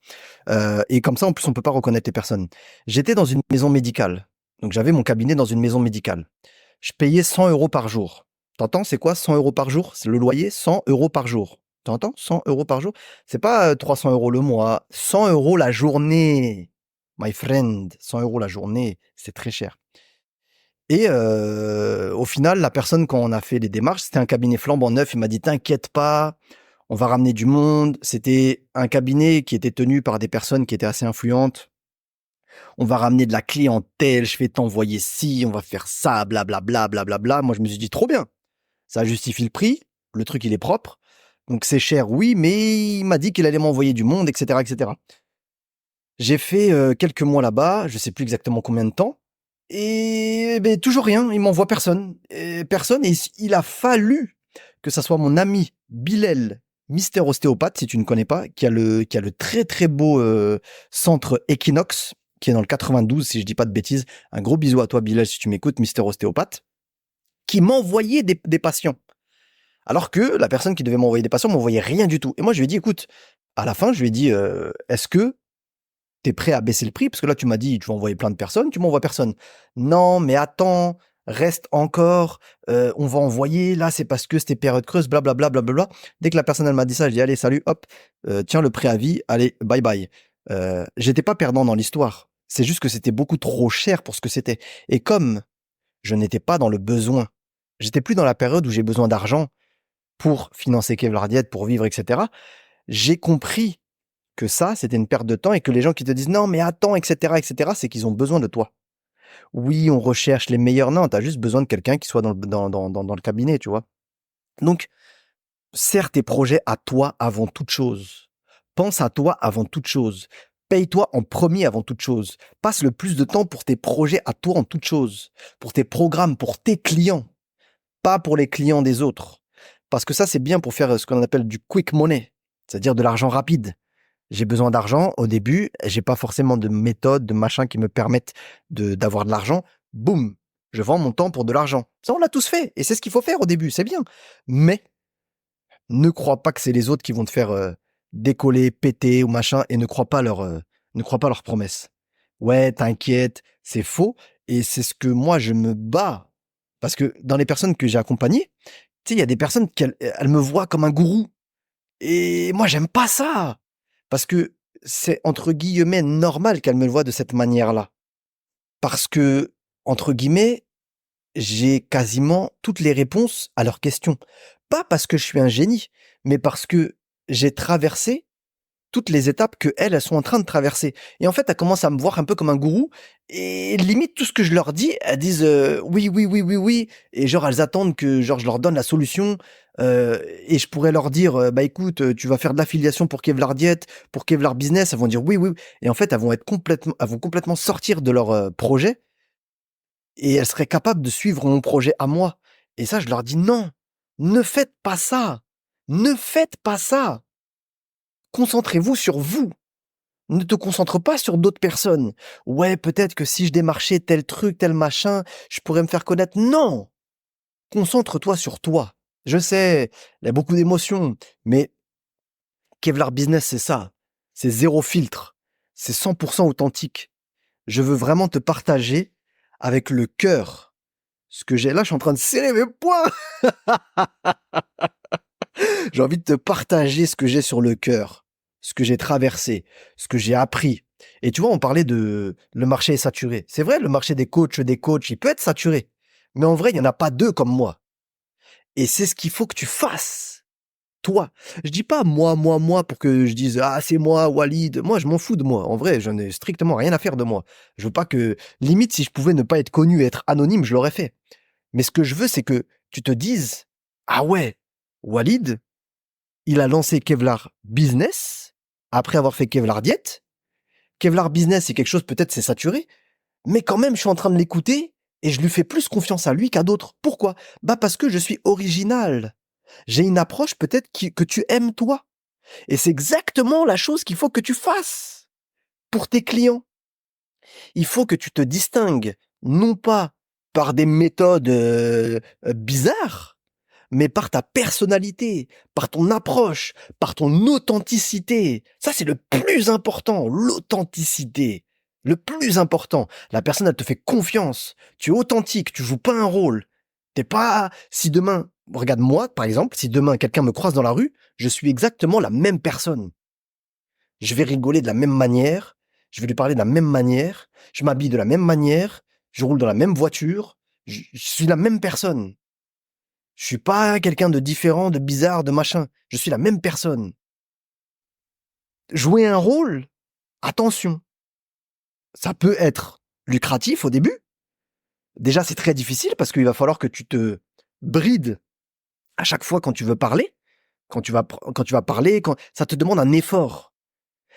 Et comme ça, en plus, on peut pas reconnaître les personnes. J'étais dans une maison médicale. Donc, j'avais mon cabinet dans une maison médicale. Je payais 100 euros par jour. T'entends, c'est quoi 100 euros par jour? C'est le loyer, 100 euros par jour. T'entends? 100 euros par jour. C'est pas 300 euros le mois, 100 euros la journée. My friend, 100 euros la journée, c'est très cher. Et au final, la personne, quand on a fait les démarches, c'était un cabinet flambant neuf. Il m'a dit, t'inquiète pas, on va ramener du monde. C'était un cabinet qui était tenu par des personnes qui étaient assez influentes. On va ramener de la clientèle, je vais t'envoyer ci, on va faire ça, blablabla, blablabla. Moi, je me suis dit, trop bien. Ça justifie le prix. Le truc, il est propre. Donc, c'est cher, oui, mais il m'a dit qu'il allait m'envoyer du monde, etc., etc. J'ai fait quelques mois là-bas, je sais plus exactement combien de temps. Et ben, toujours rien, il m'envoie personne. Personne, et il a fallu que ça soit mon ami Bilal, Mister Ostéopathe, si tu ne connais pas, qui a le très très beau centre Equinox, qui est dans le 92, si je dis pas de bêtises. Un gros bisou à toi, Bilal, si tu m'écoutes, Mister Ostéopathe, qui m'envoyait des patients. Alors que la personne qui devait m'envoyer des patients m'envoyait rien du tout. Et moi, je lui ai dit, écoute, à la fin, je lui ai dit, est-ce que T'es prêt à baisser le prix? Parce que là, tu m'as dit, tu vas envoyer plein de personnes, tu m'envoies personne. Non, mais attends, reste encore, on va envoyer, là, c'est parce que c'était période creuse, blablabla, blablabla. Dès que la personne, elle m'a dit ça, je dis, allez, salut, hop, tiens le préavis, allez, bye bye. J'étais pas perdant dans l'histoire. C'est juste que c'était beaucoup trop cher pour ce que c'était. Et comme je n'étais pas dans le besoin, j'étais plus dans la période où j'ai besoin d'argent pour financer Kevlar Diet, pour vivre, etc. J'ai compris que ça, c'était une perte de temps et que les gens qui te disent non, mais attends, etc., c'est qu'ils ont besoin de toi. Oui, on recherche les meilleurs. Non, t'as juste besoin de quelqu'un qui soit dans le cabinet, tu vois. Donc, sers tes projets à toi avant toute chose. Pense à toi avant toute chose. Paye-toi en premier avant toute chose. Passe le plus de temps pour tes projets à toi en toute chose. Pour tes programmes, pour tes clients. Pas pour les clients des autres. Parce que ça, c'est bien pour faire ce qu'on appelle du quick money. C'est-à-dire de l'argent rapide. J'ai besoin d'argent au début, j'ai pas forcément de méthode, de machin qui me permettent d'avoir de l'argent. Boum, je vends mon temps pour de l'argent. Ça, on l'a tous fait, et c'est ce qu'il faut faire au début, c'est bien. Mais ne crois pas que c'est les autres qui vont te faire décoller, péter ou machin, et ne crois pas leurs promesses. Ouais, t'inquiète, c'est faux, et c'est ce que moi je me bats. Parce que dans les personnes que j'ai accompagnées, tu sais, il y a des personnes qui elles me voient comme un gourou. Et moi, j'aime pas ça. Parce que c'est entre guillemets normal qu'elle me le voie de cette manière-là. Parce que, entre guillemets, j'ai quasiment toutes les réponses à leurs questions. Pas parce que je suis un génie, mais parce que j'ai traversé toutes les étapes que elles sont en train de traverser. Et en fait, elles commencent à me voir un peu comme un gourou. Et limite, tout ce que je leur dis, elles disent oui, oui, oui, oui, oui. Et genre, elles attendent que genre je leur donne la solution. Et je pourrais leur dire, bah écoute, tu vas faire de l'affiliation pour Kevlar Diet, pour Kevlar Business. Elles vont dire oui, oui, oui. Et en fait, elles vont complètement sortir de leur projet. Et elles seraient capables de suivre mon projet à moi. Et ça, je leur dis non, ne faites pas ça. Ne faites pas ça. Concentrez-vous sur vous. Ne te concentre pas sur d'autres personnes. Ouais, peut-être que si je démarchais tel truc, tel machin, je pourrais me faire connaître. Non! Concentre-toi sur toi. Je sais, il y a beaucoup d'émotions, mais Kevlar Business, c'est ça. C'est zéro filtre. C'est 100% authentique. Je veux vraiment te partager avec le cœur ce que j'ai. Là, je suis en train de serrer mes poings. J'ai envie de te partager ce que j'ai sur le cœur, ce que j'ai traversé, ce que j'ai appris. Et tu vois, on parlait de le marché est saturé. C'est vrai, le marché des coachs, il peut être saturé. Mais en vrai, il n'y en a pas deux comme moi. Et c'est ce qu'il faut que tu fasses. Toi. Je dis pas moi pour que je dise ah c'est moi Walid. Moi je m'en fous de moi. En vrai, je n'ai strictement rien à faire de moi. Je veux pas que limite si je pouvais ne pas être connu et être anonyme, je l'aurais fait. Mais ce que je veux c'est que tu te dises ah ouais, Walid, il a lancé Kevlar Business après avoir fait Kevlar Diet. Kevlar Business, c'est quelque chose, peut-être c'est saturé, mais quand même, je suis en train de l'écouter et je lui fais plus confiance à lui qu'à d'autres. Pourquoi? Bah parce que je suis original. J'ai une approche peut-être que tu aimes toi. Et c'est exactement la chose qu'il faut que tu fasses pour tes clients. Il faut que tu te distingues, non pas par des méthodes bizarres, mais par ta personnalité, par ton approche, par ton authenticité. Ça, c'est le plus important, l'authenticité. Le plus important. La personne, elle te fait confiance. Tu es authentique, tu joues pas un rôle. T'es pas, si demain, regarde moi, par exemple, si demain quelqu'un me croise dans la rue, je suis exactement la même personne. Je vais rigoler de la même manière, je vais lui parler de la même manière, je m'habille de la même manière, je roule dans la même voiture, je suis la même personne. Je suis pas quelqu'un de différent, de bizarre, de machin. Je suis la même personne. Jouer un rôle, attention, ça peut être lucratif au début. Déjà, c'est très difficile parce qu'il va falloir que tu te brides à chaque fois quand tu veux parler, quand tu vas parler, quand ça te demande un effort.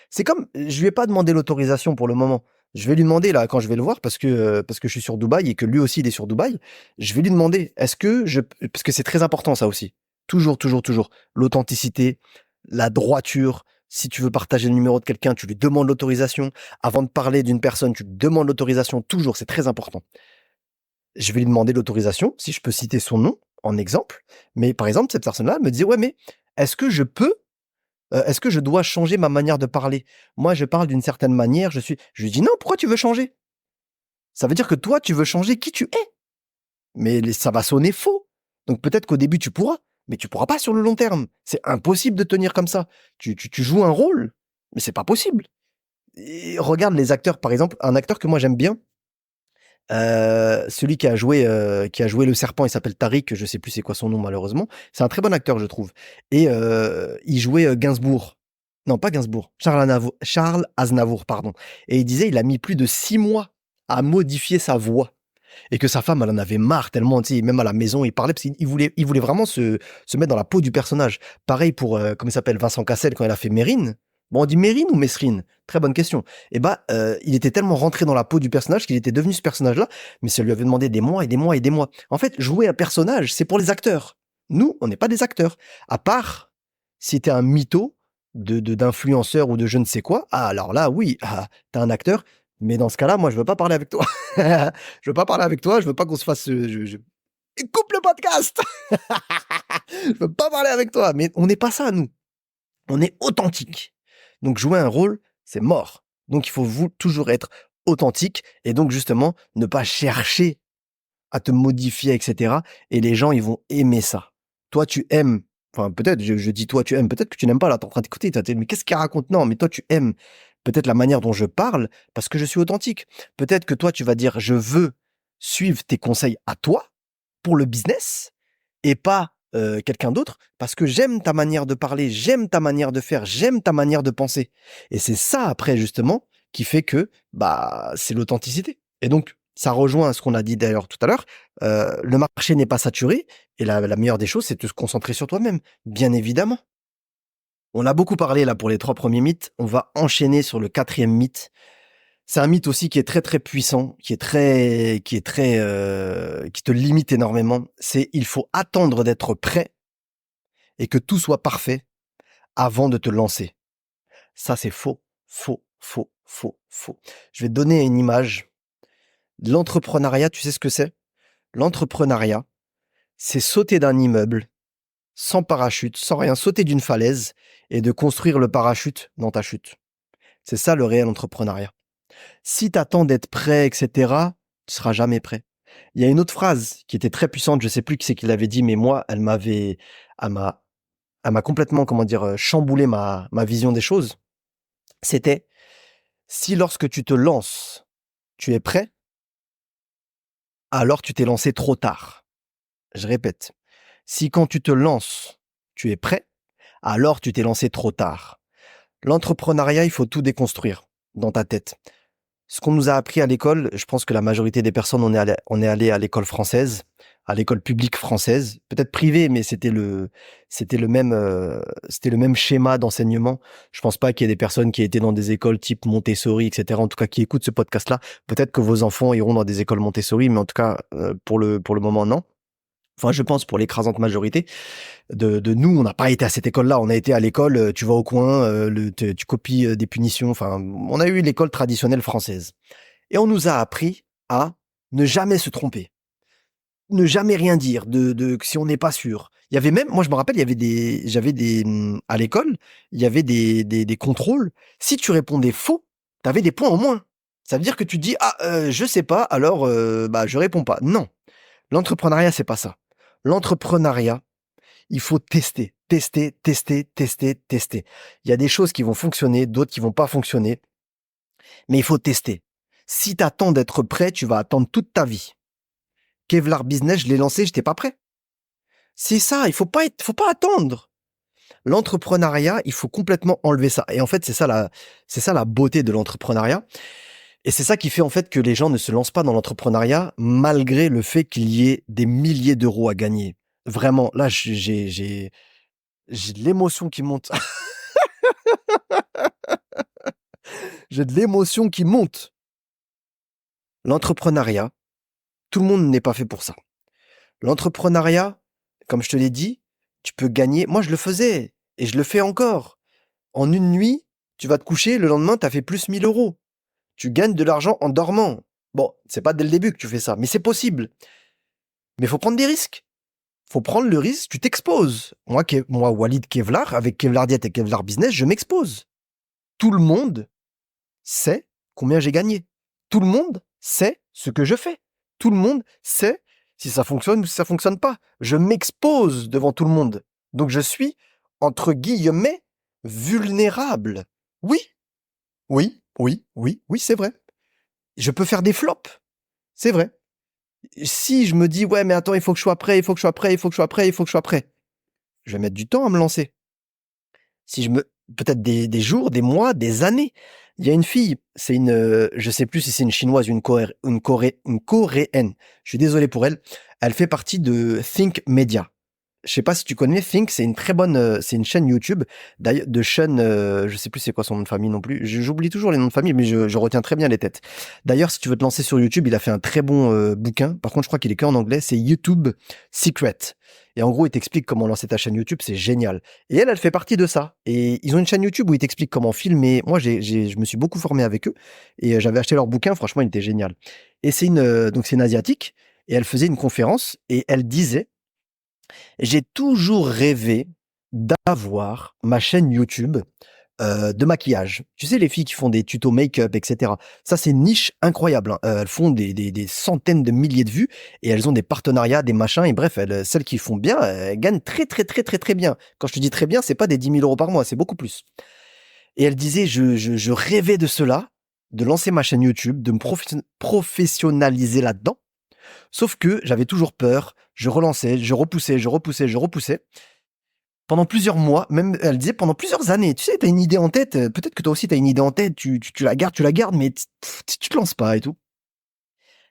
C'est comme, je lui ai pas demandé l'autorisation pour le moment. Je vais lui demander là quand je vais le voir parce que je suis sur Dubaï et que lui aussi il est sur Dubaï. Je vais lui demander parce que c'est très important ça aussi. Toujours, toujours, toujours l'authenticité, la droiture. Si tu veux partager le numéro de quelqu'un, tu lui demandes l'autorisation. Avant de parler d'une personne, tu lui demandes l'autorisation. Toujours, c'est très important. Je vais lui demander l'autorisation, si je peux citer son nom en exemple. Mais par exemple, cette personne-là me dit ouais mais est-ce que je peux Est-ce que je dois changer ma manière de parler? Moi, je parle d'une certaine manière, je lui dis: «Non, pourquoi tu veux changer? Ça veut dire que toi, tu veux changer qui tu es». Mais ça va sonner faux. Donc peut-être qu'au début, tu pourras, mais tu pourras pas sur le long terme. C'est impossible de tenir comme ça. Tu joues un rôle, mais c'est pas possible. Et regarde les acteurs, par exemple, un acteur que moi j'aime bien, celui qui a joué le serpent, il s'appelle Tariq, je sais plus c'est quoi son nom malheureusement. C'est un très bon acteur, je trouve. Et il jouait Gainsbourg. Non, pas Gainsbourg, Charles Aznavour, pardon. Et il disait, il a mis plus de 6 mois à modifier sa voix. Et que sa femme, elle en avait marre tellement, tu sais, même à la maison, il parlait parce qu'il voulait vraiment se mettre dans la peau du personnage. Pareil pour, comment il s'appelle, Vincent Cassel quand il a fait Mérine. Bon, on dit Mérine ou Mesrine? Très bonne question. Et bah, il était tellement rentré dans la peau du personnage qu'il était devenu ce personnage-là, mais ça lui avait demandé des mois et des mois et des mois. En fait, jouer un personnage, c'est pour les acteurs. Nous, on n'est pas des acteurs. À part si t'es un mytho d'influenceur ou de je ne sais quoi. Ah, alors là, oui, ah, t'es un acteur. Mais dans ce cas-là, moi, je veux pas parler avec toi. Je veux pas parler avec toi, je veux pas qu'on se fasse, coupe le podcast! Je veux pas parler avec toi, mais on n'est pas ça, nous. On est authentique. Donc jouer un rôle, c'est mort. Donc il faut toujours être authentique et donc justement ne pas chercher à te modifier, etc. Et les gens, ils vont aimer ça. Toi, tu aimes. Enfin, peut-être, je dis toi, tu aimes. Peut-être que tu n'aimes pas, là, t'es en train d'écouter. Mais qu'est-ce qu'il raconte? Non, mais toi, tu aimes peut-être la manière dont je parle parce que je suis authentique. Peut-être que toi, tu vas dire, je veux suivre tes conseils à toi pour le business et pas quelqu'un d'autre parce que j'aime ta manière de parler, j'aime ta manière de faire, j'aime ta manière de penser. Et c'est ça, après, justement, qui fait que bah c'est l'authenticité. Et donc, ça rejoint ce qu'on a dit d'ailleurs tout à l'heure. Le marché n'est pas saturé et la meilleure des choses, c'est de se concentrer sur toi-même, bien évidemment. On a beaucoup parlé là pour les 3 premiers mythes. On va enchaîner sur le 4e mythe. C'est un mythe aussi qui est très très puissant, qui te limite énormément. C'est il faut attendre d'être prêt et que tout soit parfait avant de te lancer. Ça c'est faux, faux, faux, faux, faux. Je vais te donner une image. L'entrepreneuriat, tu sais ce que c'est? L'entrepreneuriat, c'est sauter d'un immeuble sans parachute, sans rien, sauter d'une falaise et de construire le parachute dans ta chute. C'est ça le réel entrepreneuriat. Si tu attends d'être prêt, etc., tu seras jamais prêt. Il y a une autre phrase qui était très puissante, je sais plus qui c'est qui l'avait dit, mais moi, elle m'a complètement, comment dire, chamboulé ma vision des choses. C'était, si lorsque tu te lances, tu es prêt, alors tu t'es lancé trop tard. Je répète, si quand tu te lances, tu es prêt, alors tu t'es lancé trop tard. L'entrepreneuriat, il faut tout déconstruire dans ta tête. Ce qu'on nous a appris à l'école, je pense que la majorité des personnes, on est allé à l'école française, à l'école publique française, peut-être privée, mais c'était le même schéma d'enseignement. Je pense pas qu'il y ait des personnes qui étaient dans des écoles type Montessori, etc. En tout cas, qui écoutent ce podcast-là. Peut-être que vos enfants iront dans des écoles Montessori, mais en tout cas, pour le moment, non. Enfin, je pense pour l'écrasante majorité de nous, on n'a pas été à cette école-là. On a été à l'école, tu vas au coin, tu copies des punitions. Enfin, on a eu l'école traditionnelle française. Et on nous a appris à ne jamais se tromper, ne jamais rien dire, si on n'est pas sûr. Il y avait même, moi je me rappelle, à l'école, il y avait des contrôles. Si tu répondais faux, tu avais des points en moins. Ça veut dire que tu dis, ah, je sais pas, alors, bah, je réponds pas. Non. L'entrepreneuriat, c'est pas ça. L'entrepreneuriat, il faut tester, tester, tester, tester, tester. Il y a des choses qui vont fonctionner, d'autres qui vont pas fonctionner, mais il faut tester. Si tu attends d'être prêt, tu vas attendre toute ta vie. Kevlar Business, je l'ai lancé, j'étais pas prêt. C'est ça, faut pas attendre. L'entrepreneuriat, il faut complètement enlever ça. Et en fait, c'est ça la beauté de l'entrepreneuriat. Et c'est ça qui fait en fait que les gens ne se lancent pas dans l'entrepreneuriat malgré le fait qu'il y ait des milliers d'euros à gagner. Vraiment, là, j'ai de l'émotion qui monte. J'ai de l'émotion qui monte. L'entrepreneuriat, tout le monde n'est pas fait pour ça. L'entrepreneuriat, comme je te l'ai dit, tu peux gagner. Moi, je le faisais et je le fais encore. En une nuit, tu vas te coucher, le lendemain, tu as fait plus 1000 euros. Tu gagnes de l'argent en dormant. Bon, c'est pas dès le début que tu fais ça, mais c'est possible. Mais il faut prendre des risques. Faut prendre le risque, tu t'exposes. Moi, Walid Kevlar, avec Kevlar Diet et Kevlar Business, je m'expose. Tout le monde sait combien j'ai gagné. Tout le monde sait ce que je fais. Tout le monde sait si ça fonctionne ou si ça fonctionne pas. Je m'expose devant tout le monde. Donc je suis, entre guillemets, vulnérable. Oui, oui, c'est vrai. Je peux faire des flops. C'est vrai. Si je me dis, ouais, mais attends, il faut que je sois prêt, il faut que je sois prêt, il faut que je sois prêt, il faut que je sois prêt. Je vais mettre du temps à me lancer. Si je me, peut-être des jours, des mois, des années. Il y a une fille, je sais plus si c'est une chinoise ou une coréenne. Je suis désolé pour elle. Elle fait partie de Think Media. Je sais pas si tu connais Think, c'est une très bonne, c'est une chaîne YouTube d'ailleurs de Sean, je sais plus c'est quoi son nom de famille non plus. J'oublie toujours les noms de famille, mais je retiens très bien les têtes. D'ailleurs, si tu veux te lancer sur YouTube, il a fait un très bon bouquin. Par contre, je crois qu'il est que en anglais. C'est YouTube Secret. Et en gros, il t'explique comment lancer ta chaîne YouTube. C'est génial. Et elle fait partie de ça. Et ils ont une chaîne YouTube où ils t'expliquent comment filmer. Moi, je me suis beaucoup formé avec eux et j'avais acheté leur bouquin. Franchement, il était génial. Et donc c'est une asiatique et elle faisait une conférence et elle disait j'ai toujours rêvé d'avoir ma chaîne YouTube de maquillage. Tu sais, les filles qui font des tutos make-up, etc. Ça, c'est une niche incroyable, hein. Elles font des centaines de milliers de vues et elles ont des partenariats, des machins. Et bref, celles qui font bien, elles gagnent très, très, très, très, très bien. Quand je te dis très bien, c'est pas des 10 000 euros par mois, c'est beaucoup plus. Et elle disait, je rêvais de cela, de lancer ma chaîne YouTube, de me professionnaliser là-dedans. Sauf que j'avais toujours peur, je relançais, je repoussais. Pendant plusieurs mois, même elle disait pendant plusieurs années, tu sais, t'as une idée en tête, peut-être que toi aussi t'as une idée en tête, tu la gardes, mais tu te lances pas et tout.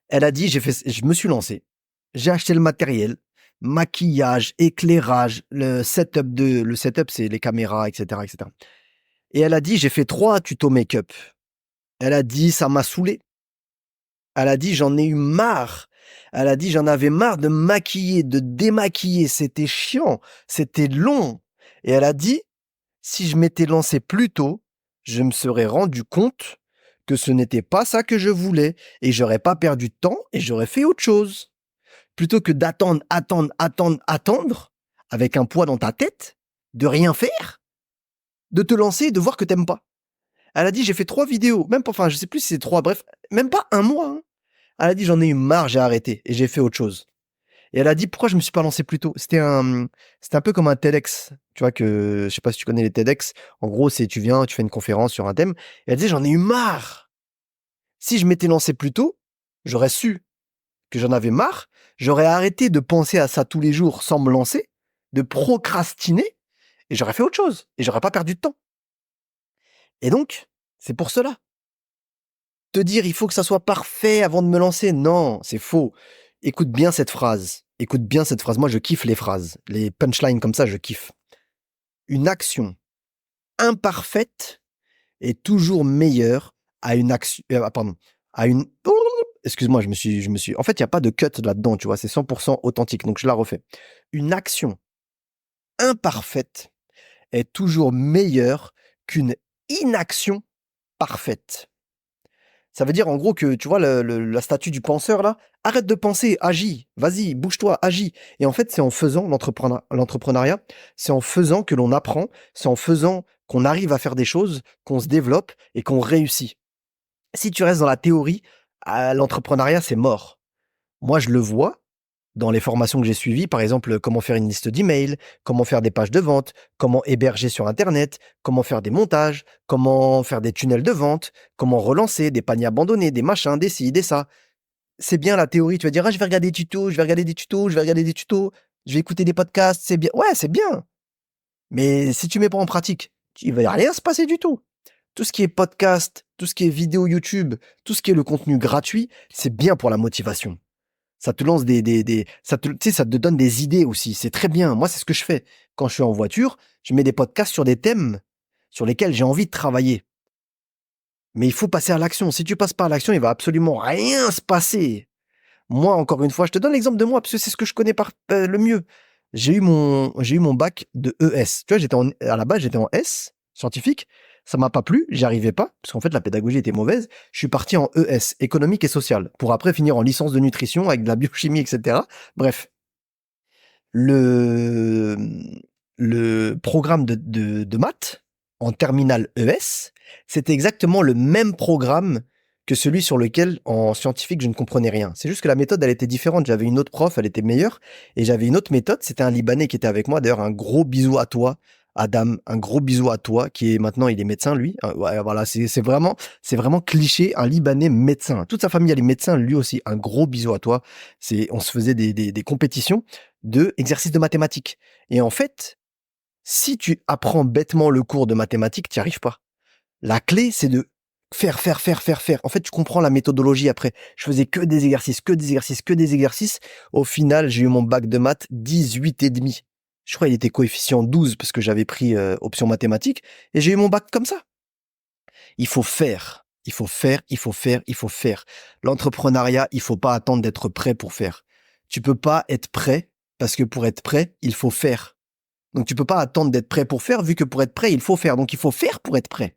Elle a dit, je me suis lancé, j'ai acheté le matériel, maquillage, éclairage, le setup c'est les caméras, etc., etc. Et elle a dit, j'ai fait 3 tutos make-up. Elle a dit, ça m'a saoulé. Elle a dit, j'en ai eu marre. Elle a dit, j'en avais marre de maquiller, de démaquiller. C'était chiant, c'était long. Et elle a dit, si je m'étais lancé plus tôt, je me serais rendu compte que ce n'était pas ça que je voulais et j'aurais pas perdu de temps et j'aurais fait autre chose. Plutôt que attendre avec un poids dans ta tête, de rien faire, de te lancer et de voir que t'aimes pas. Elle a dit, j'ai fait 3 vidéos, même pas, enfin, je sais plus si c'est 3, bref, même pas un mois, hein. Elle a dit, j'en ai eu marre, j'ai arrêté et j'ai fait autre chose. Et elle a dit, pourquoi je me suis pas lancé plus tôt? C'était un peu comme un TEDx. Tu vois je sais pas si tu connais les TEDx. En gros, tu viens, tu fais une conférence sur un thème. Et elle disait, j'en ai eu marre. Si je m'étais lancé plus tôt, j'aurais su que j'en avais marre. J'aurais arrêté de penser à ça tous les jours sans me lancer, de procrastiner et j'aurais fait autre chose et j'aurais pas perdu de temps. Et donc, c'est pour cela. Te dire, il faut que ça soit parfait avant de me lancer. Non, c'est faux. Écoute bien cette phrase. Écoute bien cette phrase. Moi, je kiffe les phrases. Les punchlines comme ça, je kiffe. Une action imparfaite est toujours meilleure à une action, pardon, à une, excuse-moi, en fait, il n'y a pas de cut là-dedans, tu vois, c'est 100% authentique. Donc, je la refais. Une action imparfaite est toujours meilleure qu'une inaction parfaite. Ça veut dire en gros que, tu vois, la statue du penseur là, arrête de penser, agis, vas-y, bouge-toi, agis. Et en fait, c'est en faisant l'entrepreneuriat, c'est en faisant que l'on apprend, c'est en faisant qu'on arrive à faire des choses, qu'on se développe et qu'on réussit. Si tu restes dans la théorie, l'entrepreneuriat, c'est mort. Moi, je le vois dans les formations que j'ai suivies, par exemple, comment faire une liste d'emails, comment faire des pages de vente, comment héberger sur Internet, comment faire des montages, comment faire des tunnels de vente, comment relancer des paniers abandonnés, des machins, des ci, des ça. C'est bien la théorie. Tu vas dire, ah, je vais regarder des tutos, je vais regarder des tutos, je vais regarder des tutos, je vais écouter des podcasts, c'est bien. Ouais, c'est bien. Mais si tu mets pas en pratique, il va rien se passer du tout. Tout ce qui est podcast, tout ce qui est vidéo YouTube, tout ce qui est le contenu gratuit, c'est bien pour la motivation. Ça te lance ça te donne des idées aussi. C'est très bien. Moi, c'est ce que je fais. Quand je suis en voiture, je mets des podcasts sur des thèmes sur lesquels j'ai envie de travailler. Mais il faut passer à l'action. Si tu passes pas à l'action, il va absolument rien se passer. Moi, encore une fois, je te donne l'exemple de moi parce que c'est ce que je connais le mieux. J'ai eu mon bac de ES. Tu vois, à la base, j'étais en S, scientifique. Ça m'a pas plu, j'y arrivais pas, parce qu'en fait, la pédagogie était mauvaise. Je suis parti en ES, économique et social, pour après finir en licence de nutrition avec de la biochimie, etc. Bref. le, le programme de maths en terminale ES, c'était exactement le même programme que celui sur lequel, en scientifique, je ne comprenais rien. C'est juste que la méthode, elle était différente. J'avais une autre prof, elle était meilleure, et j'avais une autre méthode. C'était un Libanais qui était avec moi. D'ailleurs, un gros bisou à toi, Adam. Un gros bisou à toi, qui est maintenant, il est médecin, lui. Ouais, voilà, c'est vraiment cliché, un Libanais médecin. Toute sa famille, elle est médecin, lui aussi. Un gros bisou à toi. On se faisait des compétitions de exercices de mathématiques. Et en fait, si tu apprends bêtement le cours de mathématiques, tu n'y arrives pas. La clé, c'est de faire, faire, faire, faire, faire. En fait, tu comprends la méthodologie après. Je faisais que des exercices, que des exercices, que des exercices. Au final, j'ai eu mon bac de maths 18 et demi. Je crois qu'il était coefficient 12 parce que j'avais pris option mathématiques et j'ai eu mon bac comme ça. Il faut faire. Il faut faire, il faut faire, il faut faire. L'entrepreneuriat, il faut pas attendre d'être prêt pour faire. Tu peux pas être prêt parce que pour être prêt, il faut faire. Donc tu peux pas attendre d'être prêt pour faire vu que pour être prêt, il faut faire. Donc il faut faire pour être prêt.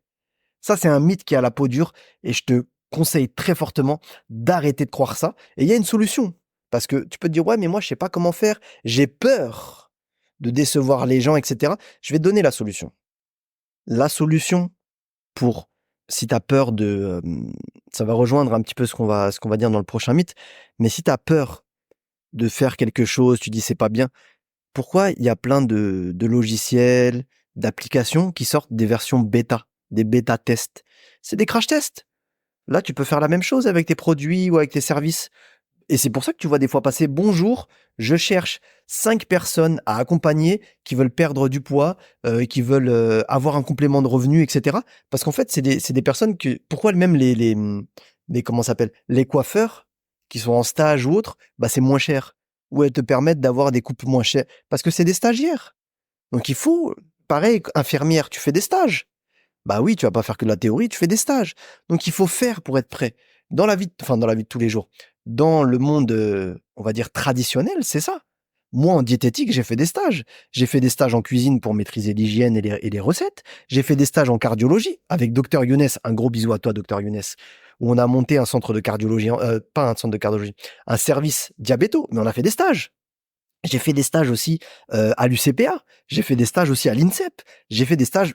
Ça, c'est un mythe qui a la peau dure et je te conseille très fortement d'arrêter de croire ça. Et il y a une solution. Parce que tu peux te dire, ouais, mais moi, je sais pas comment faire. J'ai peur de décevoir les gens, etc. Je vais te donner la solution. La solution pour, si tu as peur ça va rejoindre un petit peu ce qu'on va dire dans le prochain mythe, mais si tu as peur de faire quelque chose, tu dis c'est pas bien, pourquoi il y a plein de logiciels, d'applications qui sortent des versions bêta, des bêta tests? C'est des crash tests. Là, tu peux faire la même chose avec tes produits ou avec tes services. Et c'est pour ça que tu vois des fois passer bonjour, je cherche 5 personnes à accompagner qui veulent perdre du poids, qui veulent avoir un complément de revenu, etc. Parce qu'en fait, c'est des personnes que, pourquoi même comment ça s'appelle, les coiffeurs qui sont en stage ou autre, bah, c'est moins cher. Ou elles te permettent d'avoir des coupes moins chères. Parce que c'est des stagiaires. Donc il faut, pareil, infirmière, tu fais des stages. Bah oui, tu vas pas faire que de la théorie, tu fais des stages. Donc il faut faire pour être prêt. Dans la vie de tous les jours. Dans le monde, on va dire traditionnel, c'est ça. Moi, en diététique, j'ai fait des stages. J'ai fait des stages en cuisine pour maîtriser l'hygiène et les recettes. J'ai fait des stages en cardiologie avec Docteur Younes. Un gros bisou à toi, Docteur Younes. Où on a monté un centre de cardiologie, pas un centre de cardiologie, un service diabéto, mais on a fait des stages. J'ai fait des stages aussi à l'UCPA. J'ai fait des stages aussi à l'INSEP. J'ai fait des stages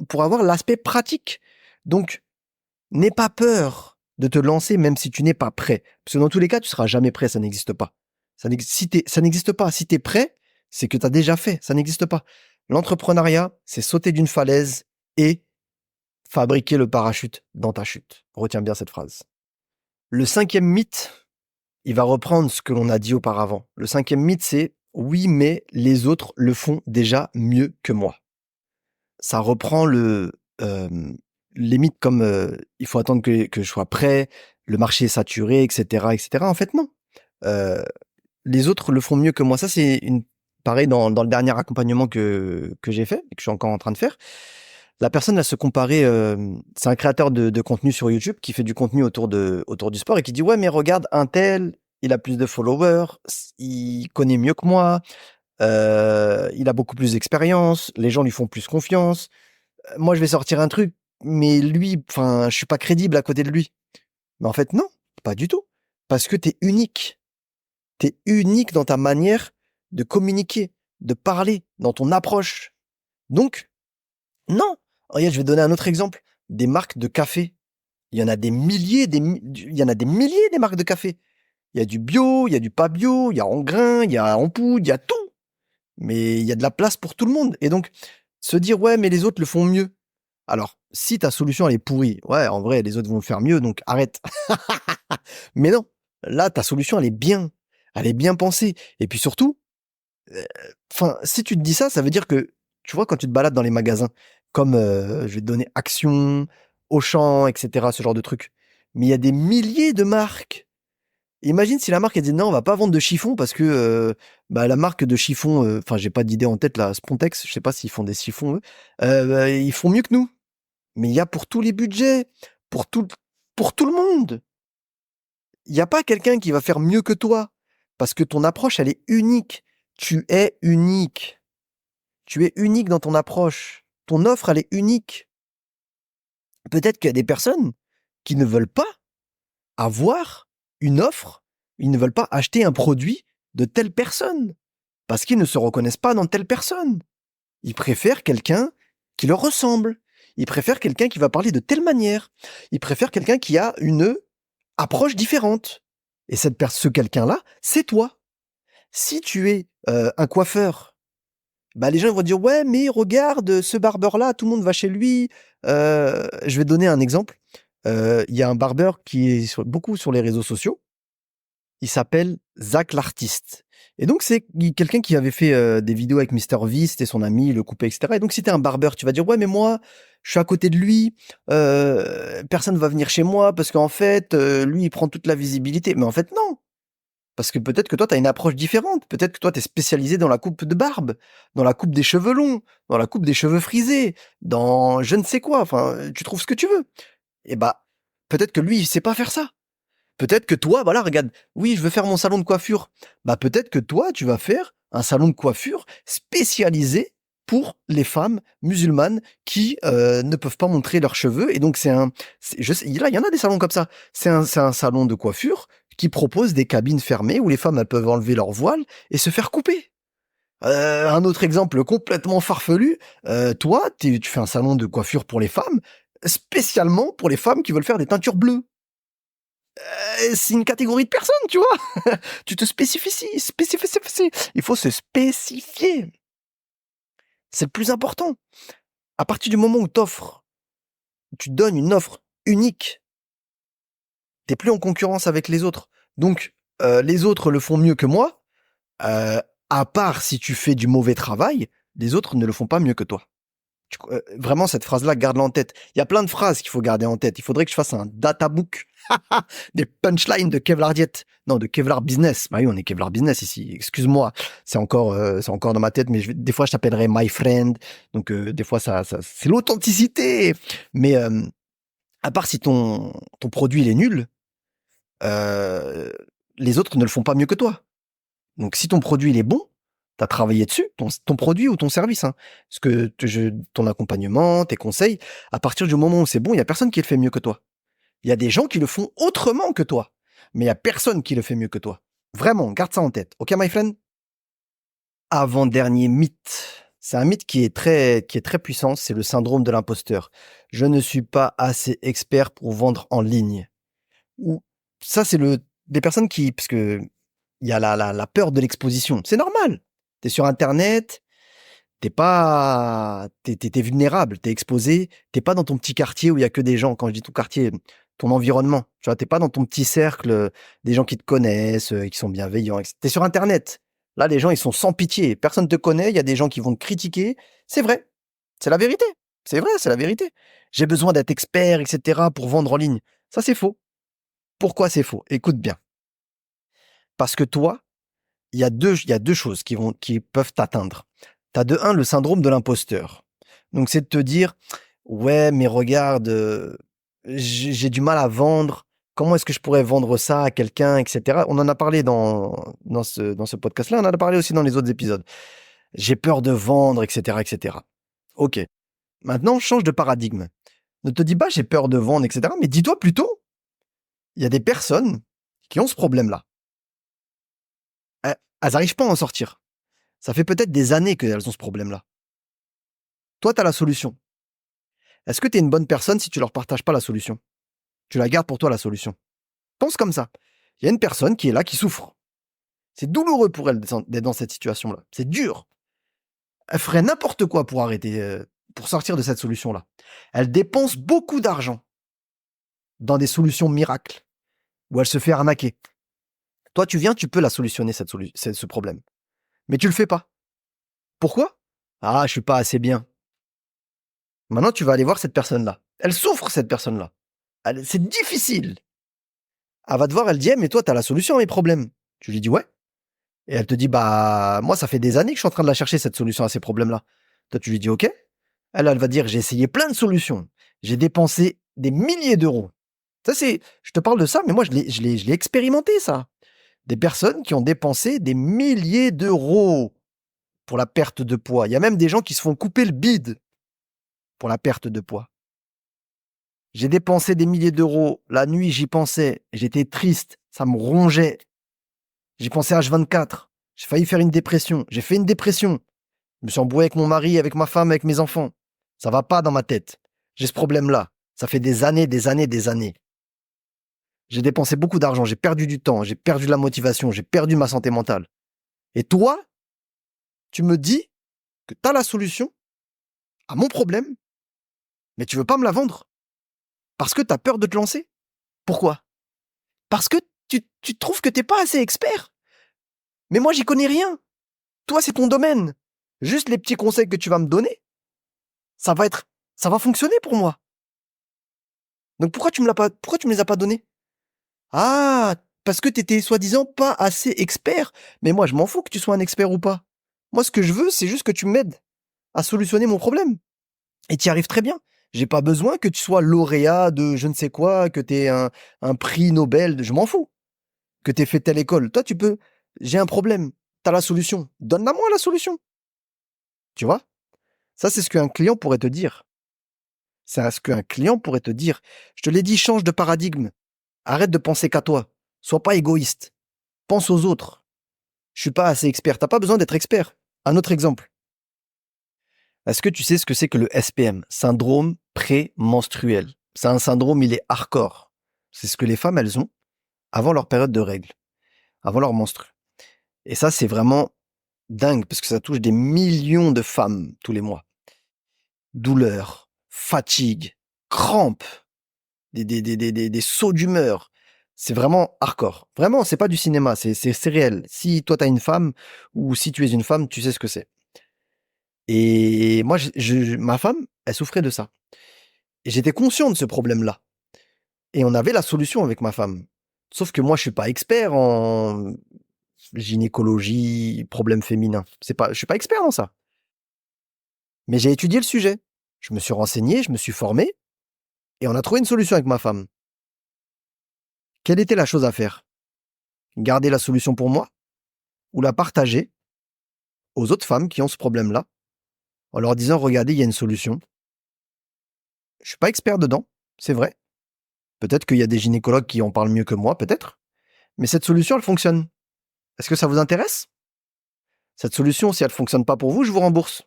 pour avoir l'aspect pratique. Donc, n'aie pas peur de te lancer même si tu n'es pas prêt. Parce que dans tous les cas, tu seras jamais prêt, ça n'existe pas. Ça n'existe pas. Si tu es prêt, c'est que tu as déjà fait, ça n'existe pas. L'entrepreneuriat, c'est sauter d'une falaise et fabriquer le parachute dans ta chute. Retiens bien cette phrase. Le 5e mythe, il va reprendre ce que l'on a dit auparavant. Le 5e mythe, c'est oui, mais les autres le font déjà mieux que moi. Ça reprend les mythes comme il faut attendre que je sois prêt, le marché est saturé, etc., etc. En fait, non. Les autres le font mieux que moi. Ça, pareil dans le dernier accompagnement que j'ai fait et que je suis encore en train de faire. La personne, elle se comparait, c'est un créateur de contenu sur YouTube qui fait du contenu autour du sport et qui dit, ouais, mais regarde, un tel, il a plus de followers, il connaît mieux que moi, il a beaucoup plus d'expérience, les gens lui font plus confiance. Moi, je vais sortir un truc, mais lui, enfin, je suis pas crédible à côté de lui. Mais en fait, non, pas du tout. Parce que t'es unique. T'es unique dans ta manière de communiquer, de parler, dans ton approche. Donc, non. Regarde, je vais donner un autre exemple. Des marques de café. Il y en a des milliers, il y en a des milliers des marques de café. Il y a du bio, il y a du pas bio, il y a en grains, il y a en poudre, il y a tout. Mais il y a de la place pour tout le monde. Et donc, se dire, ouais, mais les autres le font mieux. Alors, si ta solution elle est pourrie, ouais, en vrai, les autres vont le faire mieux, donc arrête. Mais non, là, ta solution elle est bien pensée. Et puis surtout, enfin, si tu te dis ça, ça veut dire que, tu vois, quand tu te balades dans les magasins, comme je vais te donner Action, Auchan, etc., ce genre de trucs, mais il y a des milliers de marques. Imagine si la marque elle dit non, on va pas vendre de chiffon parce que bah, la marque de chiffon, enfin j'ai pas d'idée en tête là, Spontex, je sais pas s'ils font des chiffons eux, bah, ils font mieux que nous. Mais il y a pour tous les budgets, pour tout, pour tout le monde. Il n'y a pas quelqu'un qui va faire mieux que toi parce que ton approche elle est unique. Tu es unique. Tu es unique dans ton approche. Ton offre elle est unique. Peut-être qu'il y a des personnes qui ne veulent pas avoir une offre, ils ne veulent pas acheter un produit de telle personne. Parce qu'ils ne se reconnaissent pas dans telle personne. Ils préfèrent quelqu'un qui leur ressemble. Ils préfèrent quelqu'un qui va parler de telle manière. Ils préfèrent quelqu'un qui a une approche différente. Et ce quelqu'un-là, c'est toi. Si tu es un coiffeur, bah les gens vont dire ouais mais regarde ce barbeur-là, tout le monde va chez lui. Je vais donner un exemple. Il y a un barbeur qui est beaucoup sur les réseaux sociaux. Il s'appelle Zach l'artiste. Et donc, c'est quelqu'un qui avait fait des vidéos avec Mister V, c'était son ami, le coupait, etc. Et donc, si t'es un barbeur, tu vas dire, ouais, mais moi, je suis à côté de lui, personne va venir chez moi parce qu'en fait, lui, il prend toute la visibilité. Mais en fait, non. Parce que peut-être que toi, tu as une approche différente. Peut-être que toi, tu es spécialisé dans la coupe de barbe, dans la coupe des cheveux longs, dans la coupe des cheveux frisés, dans je ne sais quoi. Enfin, tu trouves ce que tu veux. Et bah, peut-être que lui, il sait pas faire ça. Peut-être que toi, voilà, regarde, oui, je veux faire mon salon de coiffure. Bah, peut-être que toi, tu vas faire un salon de coiffure spécialisé pour les femmes musulmanes qui ne peuvent pas montrer leurs cheveux. Et donc, je sais, là, il y en a des salons comme ça. C'est un salon de coiffure qui propose des cabines fermées où les femmes, elles peuvent enlever leur voile et se faire couper. Un autre exemple complètement farfelu, toi, tu fais un salon de coiffure pour les femmes, spécialement pour les femmes qui veulent faire des teintures bleues. C'est une catégorie de personnes, tu vois. Tu te spécifies. Il faut se spécifier. C'est le plus important. À partir du moment où tu donnes une offre unique, t'es plus en concurrence avec les autres. Donc, les autres le font mieux que moi. À part si tu fais du mauvais travail, les autres ne le font pas mieux que toi. Vraiment, cette phrase-là, garde-la en tête. Il y a plein de phrases qu'il faut garder en tête. Il faudrait que je fasse un databook des punchlines de Kevlar Diet. Non, de Kevlar Business. Bah oui, on est Kevlar Business ici. Excuse-moi, c'est encore dans ma tête, mais des fois, je t'appellerai my friend. Donc, des fois, ça c'est l'authenticité. Mais à part si ton produit il est nul, euh, les autres ne le font pas mieux que toi. Donc, si ton produit il est bon, tu as travaillé dessus, ton produit ou ton service, hein, ton accompagnement, tes conseils, à partir du moment où c'est bon, il y a personne qui le fait mieux que toi. Il y a des gens qui le font autrement que toi, mais il y a personne qui le fait mieux que toi. Vraiment, garde ça en tête. OK, my friend? Avant-dernier mythe. C'est un mythe qui est très puissant, c'est le syndrome de l'imposteur. Je ne suis pas assez expert pour vendre en ligne. Ou ça, c'est des personnes parce que il y a la peur de l'exposition. C'est normal. T'es sur Internet, t'es vulnérable, t'es exposé, t'es pas dans ton petit quartier où il y a que des gens. Quand je dis ton quartier, ton environnement. Tu vois, t'es pas dans ton petit cercle, des gens qui te connaissent, qui sont bienveillants. T'es sur Internet. Là, les gens, ils sont sans pitié. Personne te connaît. Il y a des gens qui vont te critiquer. C'est vrai. C'est la vérité. C'est vrai, c'est la vérité. J'ai besoin d'être expert, etc. pour vendre en ligne. Ça, c'est faux. Pourquoi c'est faux? Écoute bien. Parce que toi, il y a deux choses qui peuvent t'atteindre. T'as de un le syndrome de l'imposteur. Donc c'est de te dire ouais mais regarde j'ai du mal à vendre. Comment est-ce que je pourrais vendre ça à quelqu'un, etc. On en a parlé dans ce podcast-là. On en a parlé aussi dans les autres épisodes. J'ai peur de vendre, etc., etc. Ok. Maintenant change de paradigme. Ne te dis pas j'ai peur de vendre, etc. Mais dis-toi plutôt il y a des personnes qui ont ce problème-là. Elles n'arrivent pas à en sortir. Ça fait peut-être des années qu'elles ont ce problème-là. Toi, tu as la solution. Est-ce que tu es une bonne personne si tu leur partages pas la solution? Tu la gardes pour toi, la solution. Pense comme ça. Il y a une personne qui est là, qui souffre. C'est douloureux pour elle d'être dans cette situation-là. C'est dur. Elle ferait n'importe quoi pour arrêter, pour sortir de cette solution-là. Elle dépense beaucoup d'argent dans des solutions miracles où elle se fait arnaquer. Toi, tu viens, tu peux la solutionner, ce problème. Mais tu le fais pas. Pourquoi? Ah, je suis pas assez bien. Maintenant, tu vas aller voir cette personne-là. Elle souffre, cette personne-là. C'est difficile. Elle va te voir, elle dit, eh, mais toi, t'as la solution à mes problèmes. Tu lui dis, ouais. Et elle te dit, bah, moi, ça fait des années que je suis en train de la chercher, cette solution à ces problèmes-là. Toi, tu lui dis, ok. Elle va dire, j'ai essayé plein de solutions. J'ai dépensé des milliers d'euros. Ça, je te parle de ça, mais moi, je l'ai expérimenté, ça. Des personnes qui ont dépensé des milliers d'euros pour la perte de poids. Il y a même des gens qui se font couper le bide pour la perte de poids. J'ai dépensé des milliers d'euros. La nuit, j'y pensais. J'étais triste. Ça me rongeait. J'y pensais H24. J'ai failli faire une dépression. J'ai fait une dépression. Je me suis embrouillé avec mon mari, avec ma femme, avec mes enfants. Ça va pas dans ma tête. J'ai ce problème-là. Ça fait des années, des années, des années. J'ai dépensé beaucoup d'argent, j'ai perdu du temps, j'ai perdu de la motivation, j'ai perdu ma santé mentale. Et toi, tu me dis que tu as la solution à mon problème, mais tu veux pas me la vendre parce que tu as peur de te lancer. Pourquoi? Parce que tu trouves que t'es pas assez expert. Mais moi, j'y connais rien. Toi, c'est ton domaine. Juste les petits conseils que tu vas me donner, ça va fonctionner pour moi. Donc pourquoi tu me les as pas donnés? Ah, parce que t'étais soi-disant pas assez expert. Mais moi, je m'en fous que tu sois un expert ou pas. Moi, ce que je veux, c'est juste que tu m'aides à solutionner mon problème. Et tu y arrives très bien. J'ai pas besoin que tu sois lauréat de je ne sais quoi, que tu aies un prix Nobel, je m'en fous. Que tu aies fait telle école. Toi, tu peux. J'ai un problème. Tu as la solution. Donne-la-moi la solution. Tu vois? Ça, c'est ce qu'un client pourrait te dire. C'est ce qu'un client pourrait te dire. Je te l'ai dit, change de paradigme. Arrête de penser qu'à toi. Sois pas égoïste. Pense aux autres. Je suis pas assez expert. T'as pas besoin d'être expert. Un autre exemple. Est-ce que tu sais ce que c'est que le SPM? Syndrome prémenstruel. C'est un syndrome, il est hardcore. C'est ce que les femmes, elles ont avant leur période de règles, avant leur menstru. Et ça, c'est vraiment dingue parce que ça touche des millions de femmes tous les mois. Douleur, fatigue, crampes, des sauts d'humeur. C'est vraiment hardcore. Vraiment, c'est pas du cinéma, c'est réel. Si toi, t'as une femme ou si tu es une femme, tu sais ce que c'est. Et moi, ma femme, elle souffrait de ça. Et j'étais conscient de ce problème-là. Et on avait la solution avec ma femme. Sauf que moi, je suis pas expert en gynécologie, problèmes féminins. Je suis pas expert en ça. Mais j'ai étudié le sujet. Je me suis renseigné, je me suis formé, et on a trouvé une solution avec ma femme. Quelle était la chose à faire? Garder la solution pour moi ou la partager aux autres femmes qui ont ce problème-là en leur disant, regardez, il y a une solution. Je suis pas expert dedans, c'est vrai. Peut-être qu'il y a des gynécologues qui en parlent mieux que moi, peut-être. Mais cette solution, elle fonctionne. Est-ce que ça vous intéresse? Cette solution, si elle fonctionne pas pour vous, je vous rembourse.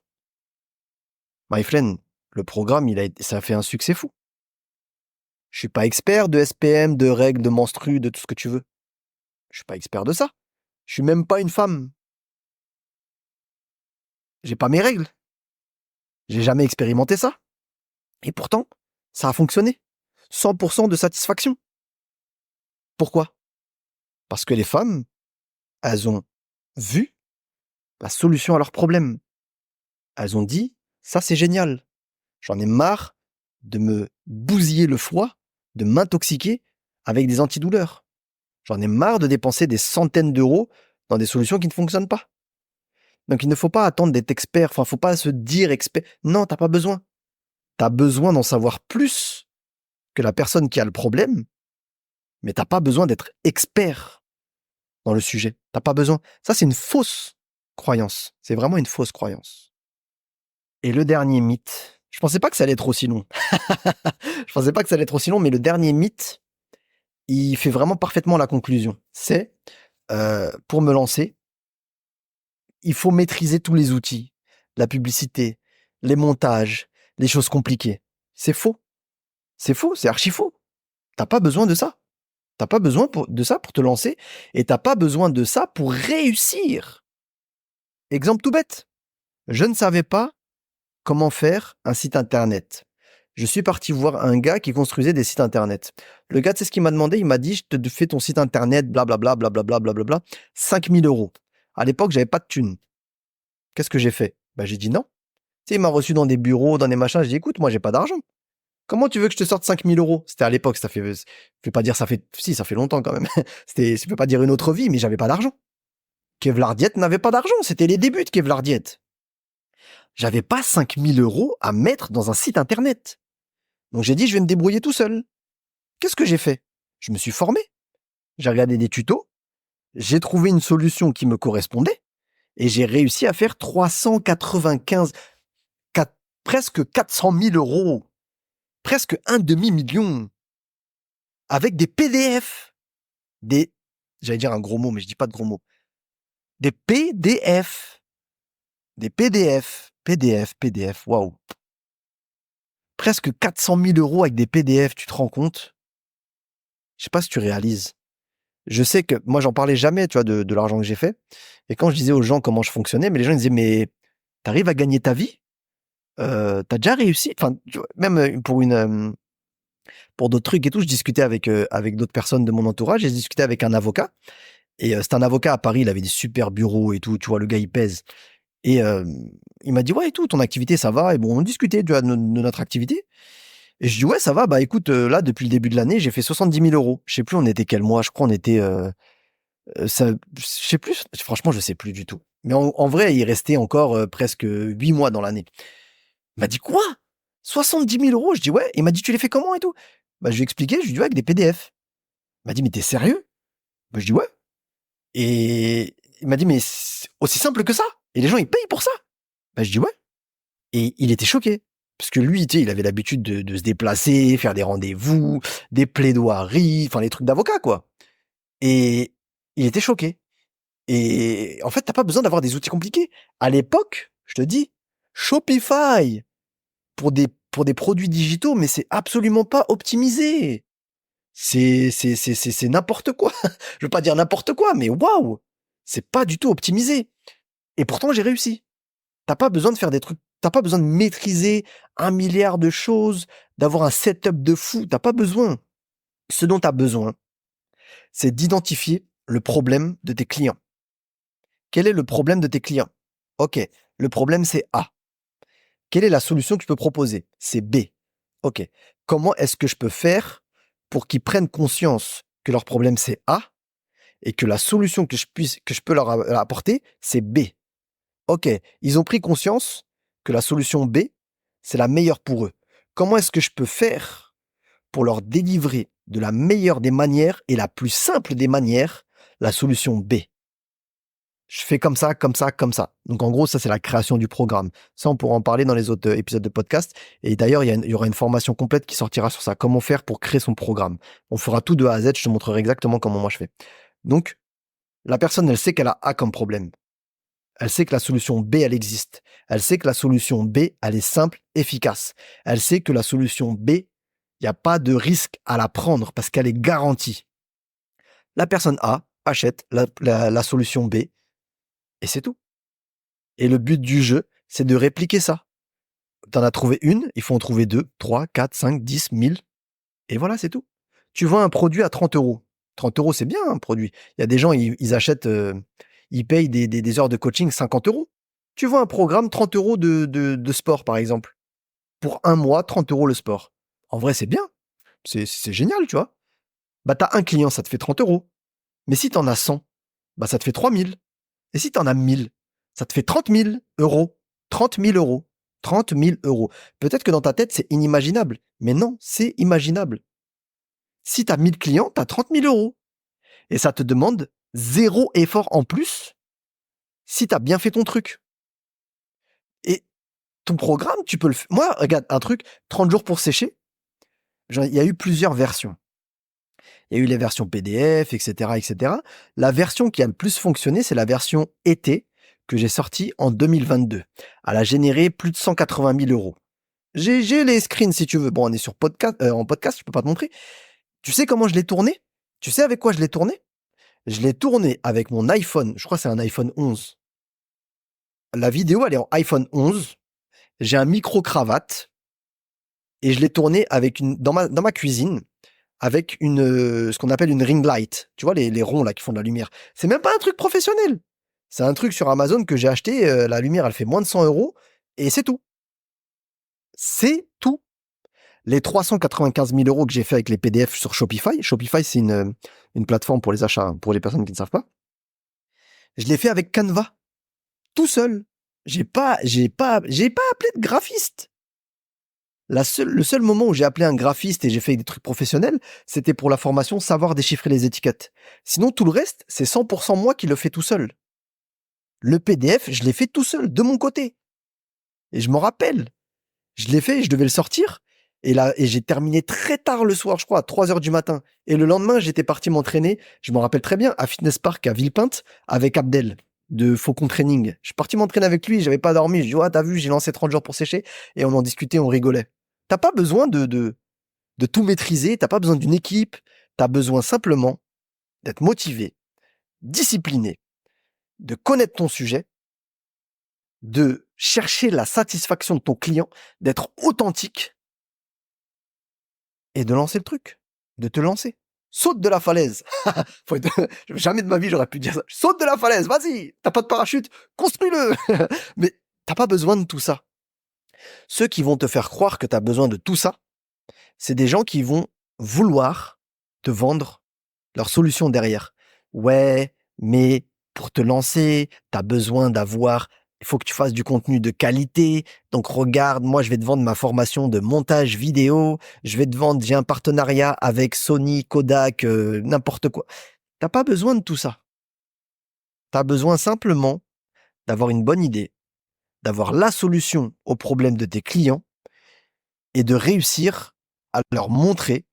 MyFlen, le programme, ça a fait un succès fou. Je suis pas expert de SPM, de règles, de menstrues, de tout ce que tu veux. Je suis pas expert de ça. Je suis même pas une femme. J'ai pas mes règles. J'ai jamais expérimenté ça. Et pourtant, ça a fonctionné. 100% de satisfaction. Pourquoi? Parce que les femmes, elles ont vu la solution à leurs problèmes. Elles ont dit, ça c'est génial. J'en ai marre de me bousiller le foie, de m'intoxiquer avec des antidouleurs. J'en ai marre de dépenser des centaines d'euros dans des solutions qui ne fonctionnent pas. Donc il ne faut pas attendre d'être expert, faut pas se dire expert. Non, t'as pas besoin. T'as besoin d'en savoir plus que la personne qui a le problème, mais t'as pas besoin d'être expert dans le sujet. T'as pas besoin. Ça, c'est une fausse croyance. C'est vraiment une fausse croyance. Et le dernier mythe, je pensais pas que ça allait être aussi long. Je pensais pas que ça allait être aussi long, mais le dernier mythe, il fait vraiment parfaitement la conclusion. C'est, pour me lancer, il faut maîtriser tous les outils, la publicité, les montages, les choses compliquées. C'est faux. C'est faux, c'est archi faux. T'as pas besoin de ça. T'as pas besoin de ça pour te lancer et t'as pas besoin de ça pour réussir. Exemple tout bête. Je ne savais pas comment faire un site internet. Je suis parti voir un gars qui construisait des sites internet. Le gars, tu sais ce qu'il m'a demandé? Il m'a dit, je te fais ton site internet, blablabla, blablabla, blablabla, 5000 euros. À l'époque, j'avais pas de thunes. Qu'est-ce que j'ai fait? Bah, j'ai dit non. Tu sais, il m'a reçu dans des bureaux, dans des machins. J'ai dit, écoute, moi, j'ai pas d'argent. Comment tu veux que je te sorte 5000 euros? C'était à l'époque, je vais pas dire si, ça fait longtemps quand même. Je peux pas dire une autre vie, mais j'avais pas d'argent. Kevlar Diet n'avait pas d'argent. C'était les débuts de Kevlar Diet. J'avais pas 5000 euros à mettre dans un site internet. Donc j'ai dit, je vais me débrouiller tout seul. Qu'est-ce que j'ai fait? Je me suis formé. J'ai regardé des tutos. J'ai trouvé une solution qui me correspondait. Et j'ai réussi à faire 395, presque 400 000 euros. Presque un demi-million. Avec des PDF. J'allais dire un gros mot, mais je dis pas de gros mots. Des PDF. Des PDF, waouh. Presque 400 000 € avec des PDF, tu te rends compte? Je sais pas si tu réalises. Je sais que moi, j'en parlais jamais, tu vois, de l'argent que j'ai fait. Et quand je disais aux gens comment je fonctionnais, mais les gens ils disaient, mais t'arrives à gagner ta vie? T'as déjà réussi? Enfin, tu vois, même pour d'autres trucs et tout, je discutais avec d'autres personnes de mon entourage. J'ai discuté avec un avocat. Et c'est un avocat à Paris, il avait des super bureaux et tout. Tu vois, le gars, il pèse. Et il m'a dit, ouais, et tout, ton activité, ça va. Et bon, on discutait tu vois, de notre activité. Et je dis, ouais, ça va. Bah écoute, là, depuis le début de l'année, j'ai fait 70 000 €. Je sais plus, on était quel mois? Je crois on était... ça, je sais plus. Franchement, je sais plus du tout. Mais en vrai, il restait encore presque 8 mois dans l'année. Il m'a dit, quoi? 70 000 €? Je dis, ouais. Il m'a dit, tu les fais comment et tout? Bah, je lui ai expliqué. Je lui ai dit, ouais, avec des PDF. Il m'a dit, mais t'es sérieux? Bah, je dis, ouais. Et il m'a dit, mais c'est aussi simple que ça? Et les gens, ils payent pour ça? Bah, je dis, ouais. Et il était choqué. Parce que lui, tu sais, il avait l'habitude de se déplacer, faire des rendez-vous, des plaidoiries, enfin, les trucs d'avocat, quoi. Et il était choqué. Et en fait, t'as pas besoin d'avoir des outils compliqués. À l'époque, je te dis, Shopify pour des produits digitaux, mais c'est absolument pas optimisé. C'est n'importe quoi. Je veux pas dire n'importe quoi, mais waouh, c'est pas du tout optimisé. Et pourtant, j'ai réussi. T'as pas besoin de faire des trucs. T'as pas besoin de maîtriser 1 milliard de choses, d'avoir un setup de fou. T'as pas besoin. Ce dont t'as besoin, c'est d'identifier le problème de tes clients. Quel est le problème de tes clients? Ok, le problème c'est A. Quelle est la solution que tu peux proposer? C'est B. Ok, comment est-ce que je peux faire pour qu'ils prennent conscience que leur problème c'est A et que la solution que je peux leur apporter c'est B? Ok, ils ont pris conscience que la solution B c'est la meilleure pour eux. Comment est-ce que je peux faire pour leur délivrer de la meilleure des manières et la plus simple des manières la solution B? Je fais comme ça, comme ça, comme ça. Donc en gros, ça c'est la création du programme. Ça, on pourra en parler dans les autres épisodes de podcast. Et d'ailleurs, il y aura une formation complète qui sortira sur ça. Comment faire pour créer son programme. On fera tout de A à Z. Je te montrerai exactement comment moi je fais. Donc, la personne, elle sait qu'elle a A comme problème. Elle sait que la solution B, elle existe. Elle sait que la solution B, elle est simple, efficace. Elle sait que la solution B, il n'y a pas de risque à la prendre parce qu'elle est garantie. La personne A achète la solution B et c'est tout. Et le but du jeu, c'est de répliquer ça. T'en as trouvé une, il faut en trouver 2, 3, 4, 5, 10, 1000. Et voilà, c'est tout. Tu vends un produit à 30 euros. 30 euros, c'est bien un produit. Il y a des gens, ils achètent, ils payent des heures de coaching 50 euros. Tu vends un programme 30 euros de sport, par exemple. Pour un mois, 30 euros le sport. En vrai, c'est bien. C'est génial, tu vois. Bah, t'as un client, ça te fait 30 euros. Mais si t'en as 100, bah, ça te fait 3000. Et si t'en as 1000, ça te fait 30 000 euros. 30 000 euros. 30 000 euros. Peut-être que dans ta tête, c'est inimaginable. Mais non, c'est imaginable. Si t'as 1000 clients, t'as 30 000 euros. Et ça te demande zéro effort en plus si t'as bien fait ton truc. Et ton programme, tu peux le faire. Moi, regarde, un truc, 30 jours pour sécher, il y a eu plusieurs versions. Il y a eu les versions PDF, etc., etc. La version qui a le plus fonctionné, c'est la version été que j'ai sortie en 2022. Elle a généré plus de 180 000 euros. J'ai les screens si tu veux. Bon, on est sur podcast, en podcast, je peux pas te montrer. Tu sais comment je l'ai tourné? Tu sais avec quoi je l'ai tourné? Je l'ai tourné avec mon iPhone. Je crois que c'est un iPhone 11. La vidéo, elle est en iPhone 11. J'ai un micro-cravate et je l'ai tourné avec dans ma cuisine avec ce qu'on appelle une ring light. Tu vois, les ronds là qui font de la lumière. C'est même pas un truc professionnel. C'est un truc sur Amazon que j'ai acheté. La lumière, elle fait moins de 100 euros et c'est tout. C'est tout. Les 395 000 euros que j'ai fait avec les PDF sur Shopify. Shopify, c'est une plateforme pour les achats, hein, pour les personnes qui ne savent pas. Je l'ai fait avec Canva. Tout seul. J'ai pas appelé de graphiste. Le seul moment où j'ai appelé un graphiste et j'ai fait des trucs professionnels, c'était pour la formation savoir déchiffrer les étiquettes. Sinon, tout le reste, c'est 100% moi qui le fais tout seul. Le PDF, je l'ai fait tout seul, de mon côté. Et je m'en rappelle. Je l'ai fait, je devais le sortir. Et j'ai terminé très tard le soir, je crois, à 3 heures du matin. Et le lendemain, j'étais parti m'entraîner, je m'en rappelle très bien, à Fitness Park à Villepinte, avec Abdel. de Faucon Training. Je suis parti m'entraîner avec lui, j'avais pas dormi. Je dis, ouais, t'as vu, j'ai lancé 30 jours pour sécher. Et on en discutait, on rigolait. T'as pas besoin de tout maîtriser, t'as pas besoin d'une équipe. T'as besoin simplement d'être motivé, discipliné, de connaître ton sujet, de chercher la satisfaction de ton client, d'être authentique et de lancer le truc, de te lancer. Saute de la falaise. Jamais de ma vie j'aurais pu dire ça. Saute de la falaise, vas-y. T'as pas de parachute, construis-le. Mais t'as pas besoin de tout ça. Ceux qui vont te faire croire que t'as besoin de tout ça, c'est des gens qui vont vouloir te vendre leur solution derrière. Ouais, mais pour te lancer, t'as besoin il faut que tu fasses du contenu de qualité. Donc regarde, moi je vais te vendre ma formation de montage vidéo. Je vais te vendre, j'ai un partenariat avec Sony, Kodak, n'importe quoi. T'as pas besoin de tout ça. T'as besoin simplement d'avoir une bonne idée, d'avoir la solution au problème de tes clients et de réussir à leur montrer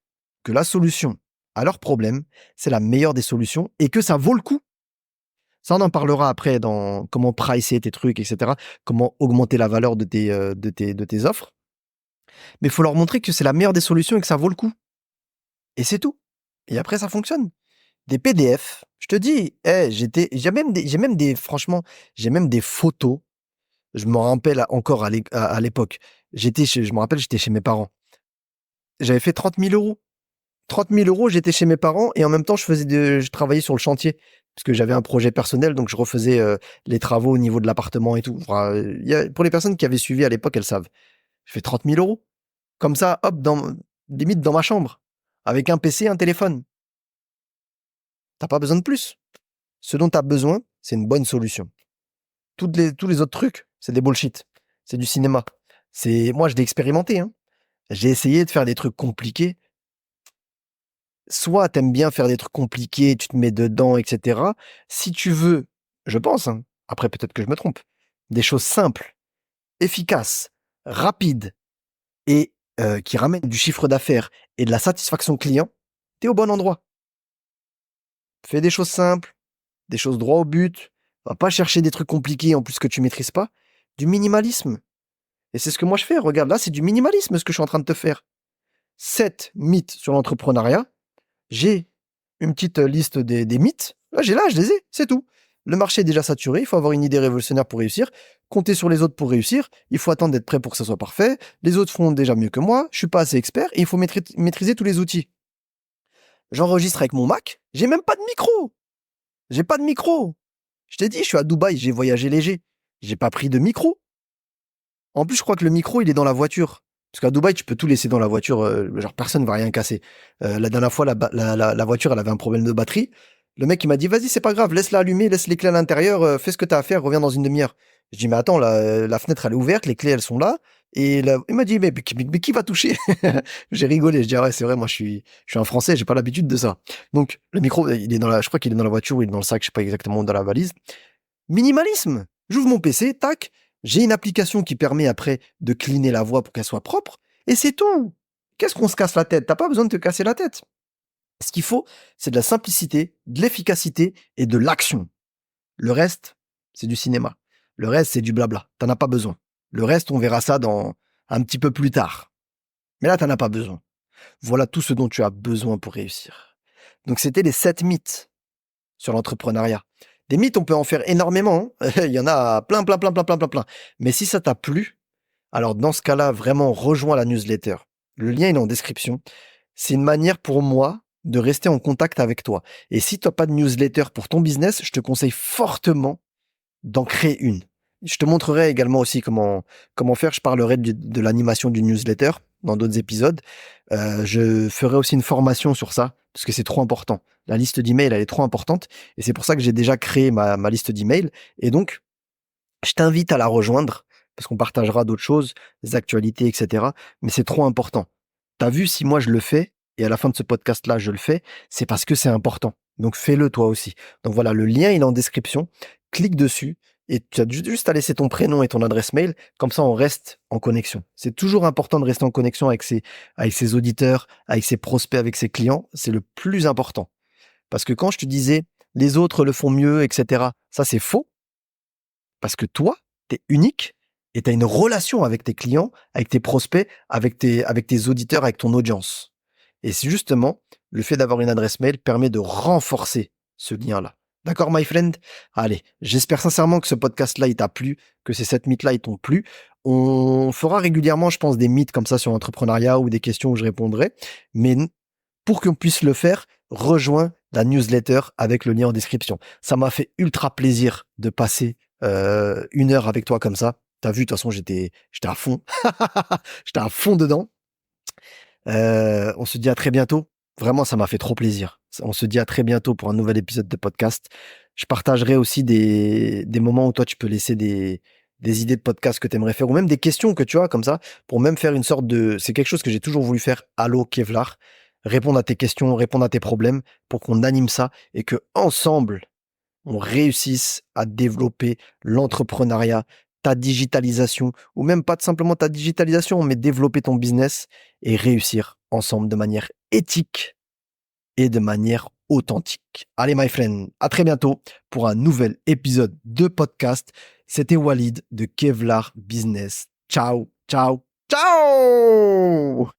que la solution à leur problème, c'est la meilleure des solutions et que ça vaut le coup. Ça, on en parlera après dans comment pricer tes trucs, etc. Comment augmenter la valeur de tes offres. Mais il faut leur montrer que c'est la meilleure des solutions et que ça vaut le coup. Et c'est tout. Et après, ça fonctionne. Des PDF. Je te dis, franchement, j'ai même des photos. Je me rappelle encore à l'époque. Je me rappelle, j'étais chez mes parents. J'avais fait 30 000 euros. 30 000 euros, j'étais chez mes parents et en même temps, je travaillais sur le chantier parce que j'avais un projet personnel, donc je refaisais les travaux au niveau de l'appartement et tout. Enfin, pour les personnes qui avaient suivi à l'époque, elles savent. Je fais 30 000 euros. Comme ça, hop, limite dans ma chambre, avec un PC, un téléphone. T'as pas besoin de plus. Ce dont tu as besoin, c'est une bonne solution. Tous les autres trucs, c'est des bullshit. C'est du cinéma. Moi, je l'ai expérimenté, hein. J'ai essayé de faire des trucs compliqués. Soit t'aimes bien faire des trucs compliqués, tu te mets dedans, etc. Si tu veux, je pense, hein, après peut-être que je me trompe, des choses simples, efficaces, rapides et qui ramènent du chiffre d'affaires et de la satisfaction client, t'es au bon endroit. Fais des choses simples, des choses droit au but, va pas chercher des trucs compliqués en plus que tu maîtrises pas, du minimalisme. Et c'est ce que moi je fais, regarde, là c'est du minimalisme ce que je suis en train de te faire. 7 mythes sur l'entrepreneuriat. J'ai une petite liste des mythes. Là, je les ai, c'est tout. Le marché est déjà saturé, il faut avoir une idée révolutionnaire pour réussir, compter sur les autres pour réussir, il faut attendre d'être prêt pour que ça soit parfait, les autres font déjà mieux que moi, je suis pas assez expert, et il faut maîtriser tous les outils. J'enregistre avec mon Mac, j'ai même pas de micro. J'ai pas de micro. Je t'ai dit, je suis à Dubaï, j'ai voyagé léger. J'ai pas pris de micro. En plus, je crois que le micro, il est dans la voiture. Parce qu'à Dubaï, tu peux tout laisser dans la voiture, genre personne va rien casser. La dernière fois, la voiture, elle avait un problème de batterie. Le mec, il m'a dit, vas-y, c'est pas grave, laisse-la allumer, laisse les clés à l'intérieur, fais ce que t'as à faire, reviens dans une demi-heure. Je dis, mais attends, la fenêtre, elle est ouverte, les clés, elles sont là. Il m'a dit, mais qui va toucher? J'ai rigolé, je dis, ah ouais, c'est vrai, moi, je suis un Français, j'ai pas l'habitude de ça. Donc, le micro, je crois qu'il est dans la voiture ou il est dans le sac, je sais pas exactement, dans la valise. Minimalisme. J'ouvre mon PC, tac, j'ai une application qui permet après de cleaner la voix pour qu'elle soit propre, et c'est tout. Qu'est-ce qu'on se casse la tête? T'as pas besoin de te casser la tête. Ce qu'il faut, c'est de la simplicité, de l'efficacité et de l'action. Le reste, c'est du cinéma. Le reste, c'est du blabla. T'en as pas besoin. Le reste, on verra ça dans un petit peu plus tard. Mais là, t'en as pas besoin. Voilà tout ce dont tu as besoin pour réussir. Donc, c'était les 7 mythes sur l'entrepreneuriat. Des mythes, on peut en faire énormément, hein. Il y en a plein. Mais si ça t'a plu, alors dans ce cas-là, vraiment, rejoins la newsletter. Le lien est en description. C'est une manière pour moi de rester en contact avec toi. Et si tu n'as pas de newsletter pour ton business, je te conseille fortement d'en créer une. Je te montrerai également aussi comment faire. Je parlerai de l'animation du newsletter dans d'autres épisodes. Je ferai aussi une formation sur ça, parce que c'est trop important. La liste d'emails, elle est trop importante. Et c'est pour ça que j'ai déjà créé ma liste d'emails. Et donc, je t'invite à la rejoindre, parce qu'on partagera d'autres choses, des actualités, etc. Mais c'est trop important. T'as vu, si moi je le fais, et à la fin de ce podcast-là, je le fais, c'est parce que c'est important. Donc fais-le toi aussi. Donc voilà, le lien, il est en description. Clique dessus et tu as juste à laisser ton prénom et ton adresse mail. Comme ça, on reste en connexion. C'est toujours important de rester en connexion avec ses auditeurs, avec ses prospects, avec ses clients. C'est le plus important. Parce que quand je te disais, les autres le font mieux, etc., ça c'est faux. Parce que toi, tu es unique et tu as une relation avec tes clients, avec tes prospects, avec tes auditeurs, avec ton audience. Et c'est justement, le fait d'avoir une adresse mail permet de renforcer ce lien-là. D'accord, my friend? Allez, j'espère sincèrement que ce podcast-là, il t'a plu, que ces 7 mythes-là, ils t'ont plu. On fera régulièrement, je pense, des mythes comme ça sur l'entrepreneuriat ou des questions où je répondrai. Mais pour qu'on puisse le faire, rejoins la newsletter avec le lien en description. Ça m'a fait ultra plaisir de passer 1 heure avec toi comme ça. T'as vu, de toute façon, j'étais à fond. J'étais à fond dedans. On se dit à très bientôt. Vraiment, ça m'a fait trop plaisir. On se dit à très bientôt pour un nouvel épisode de podcast. Je partagerai aussi des moments où toi, tu peux laisser des idées de podcast que tu aimerais faire ou même des questions que tu as comme ça pour même faire une sorte de... C'est quelque chose que j'ai toujours voulu faire. Allô, Kevlar. Répondre à tes questions, répondre à tes problèmes pour qu'on anime ça et que ensemble, on réussisse à développer l'entrepreneuriat, ta digitalisation, ou même pas simplement ta digitalisation, mais développer ton business et réussir ensemble de manière éthique et de manière authentique. Allez, my friend, à très bientôt pour un nouvel épisode de podcast. C'était Walid de Kevlar Business. Ciao, ciao, ciao!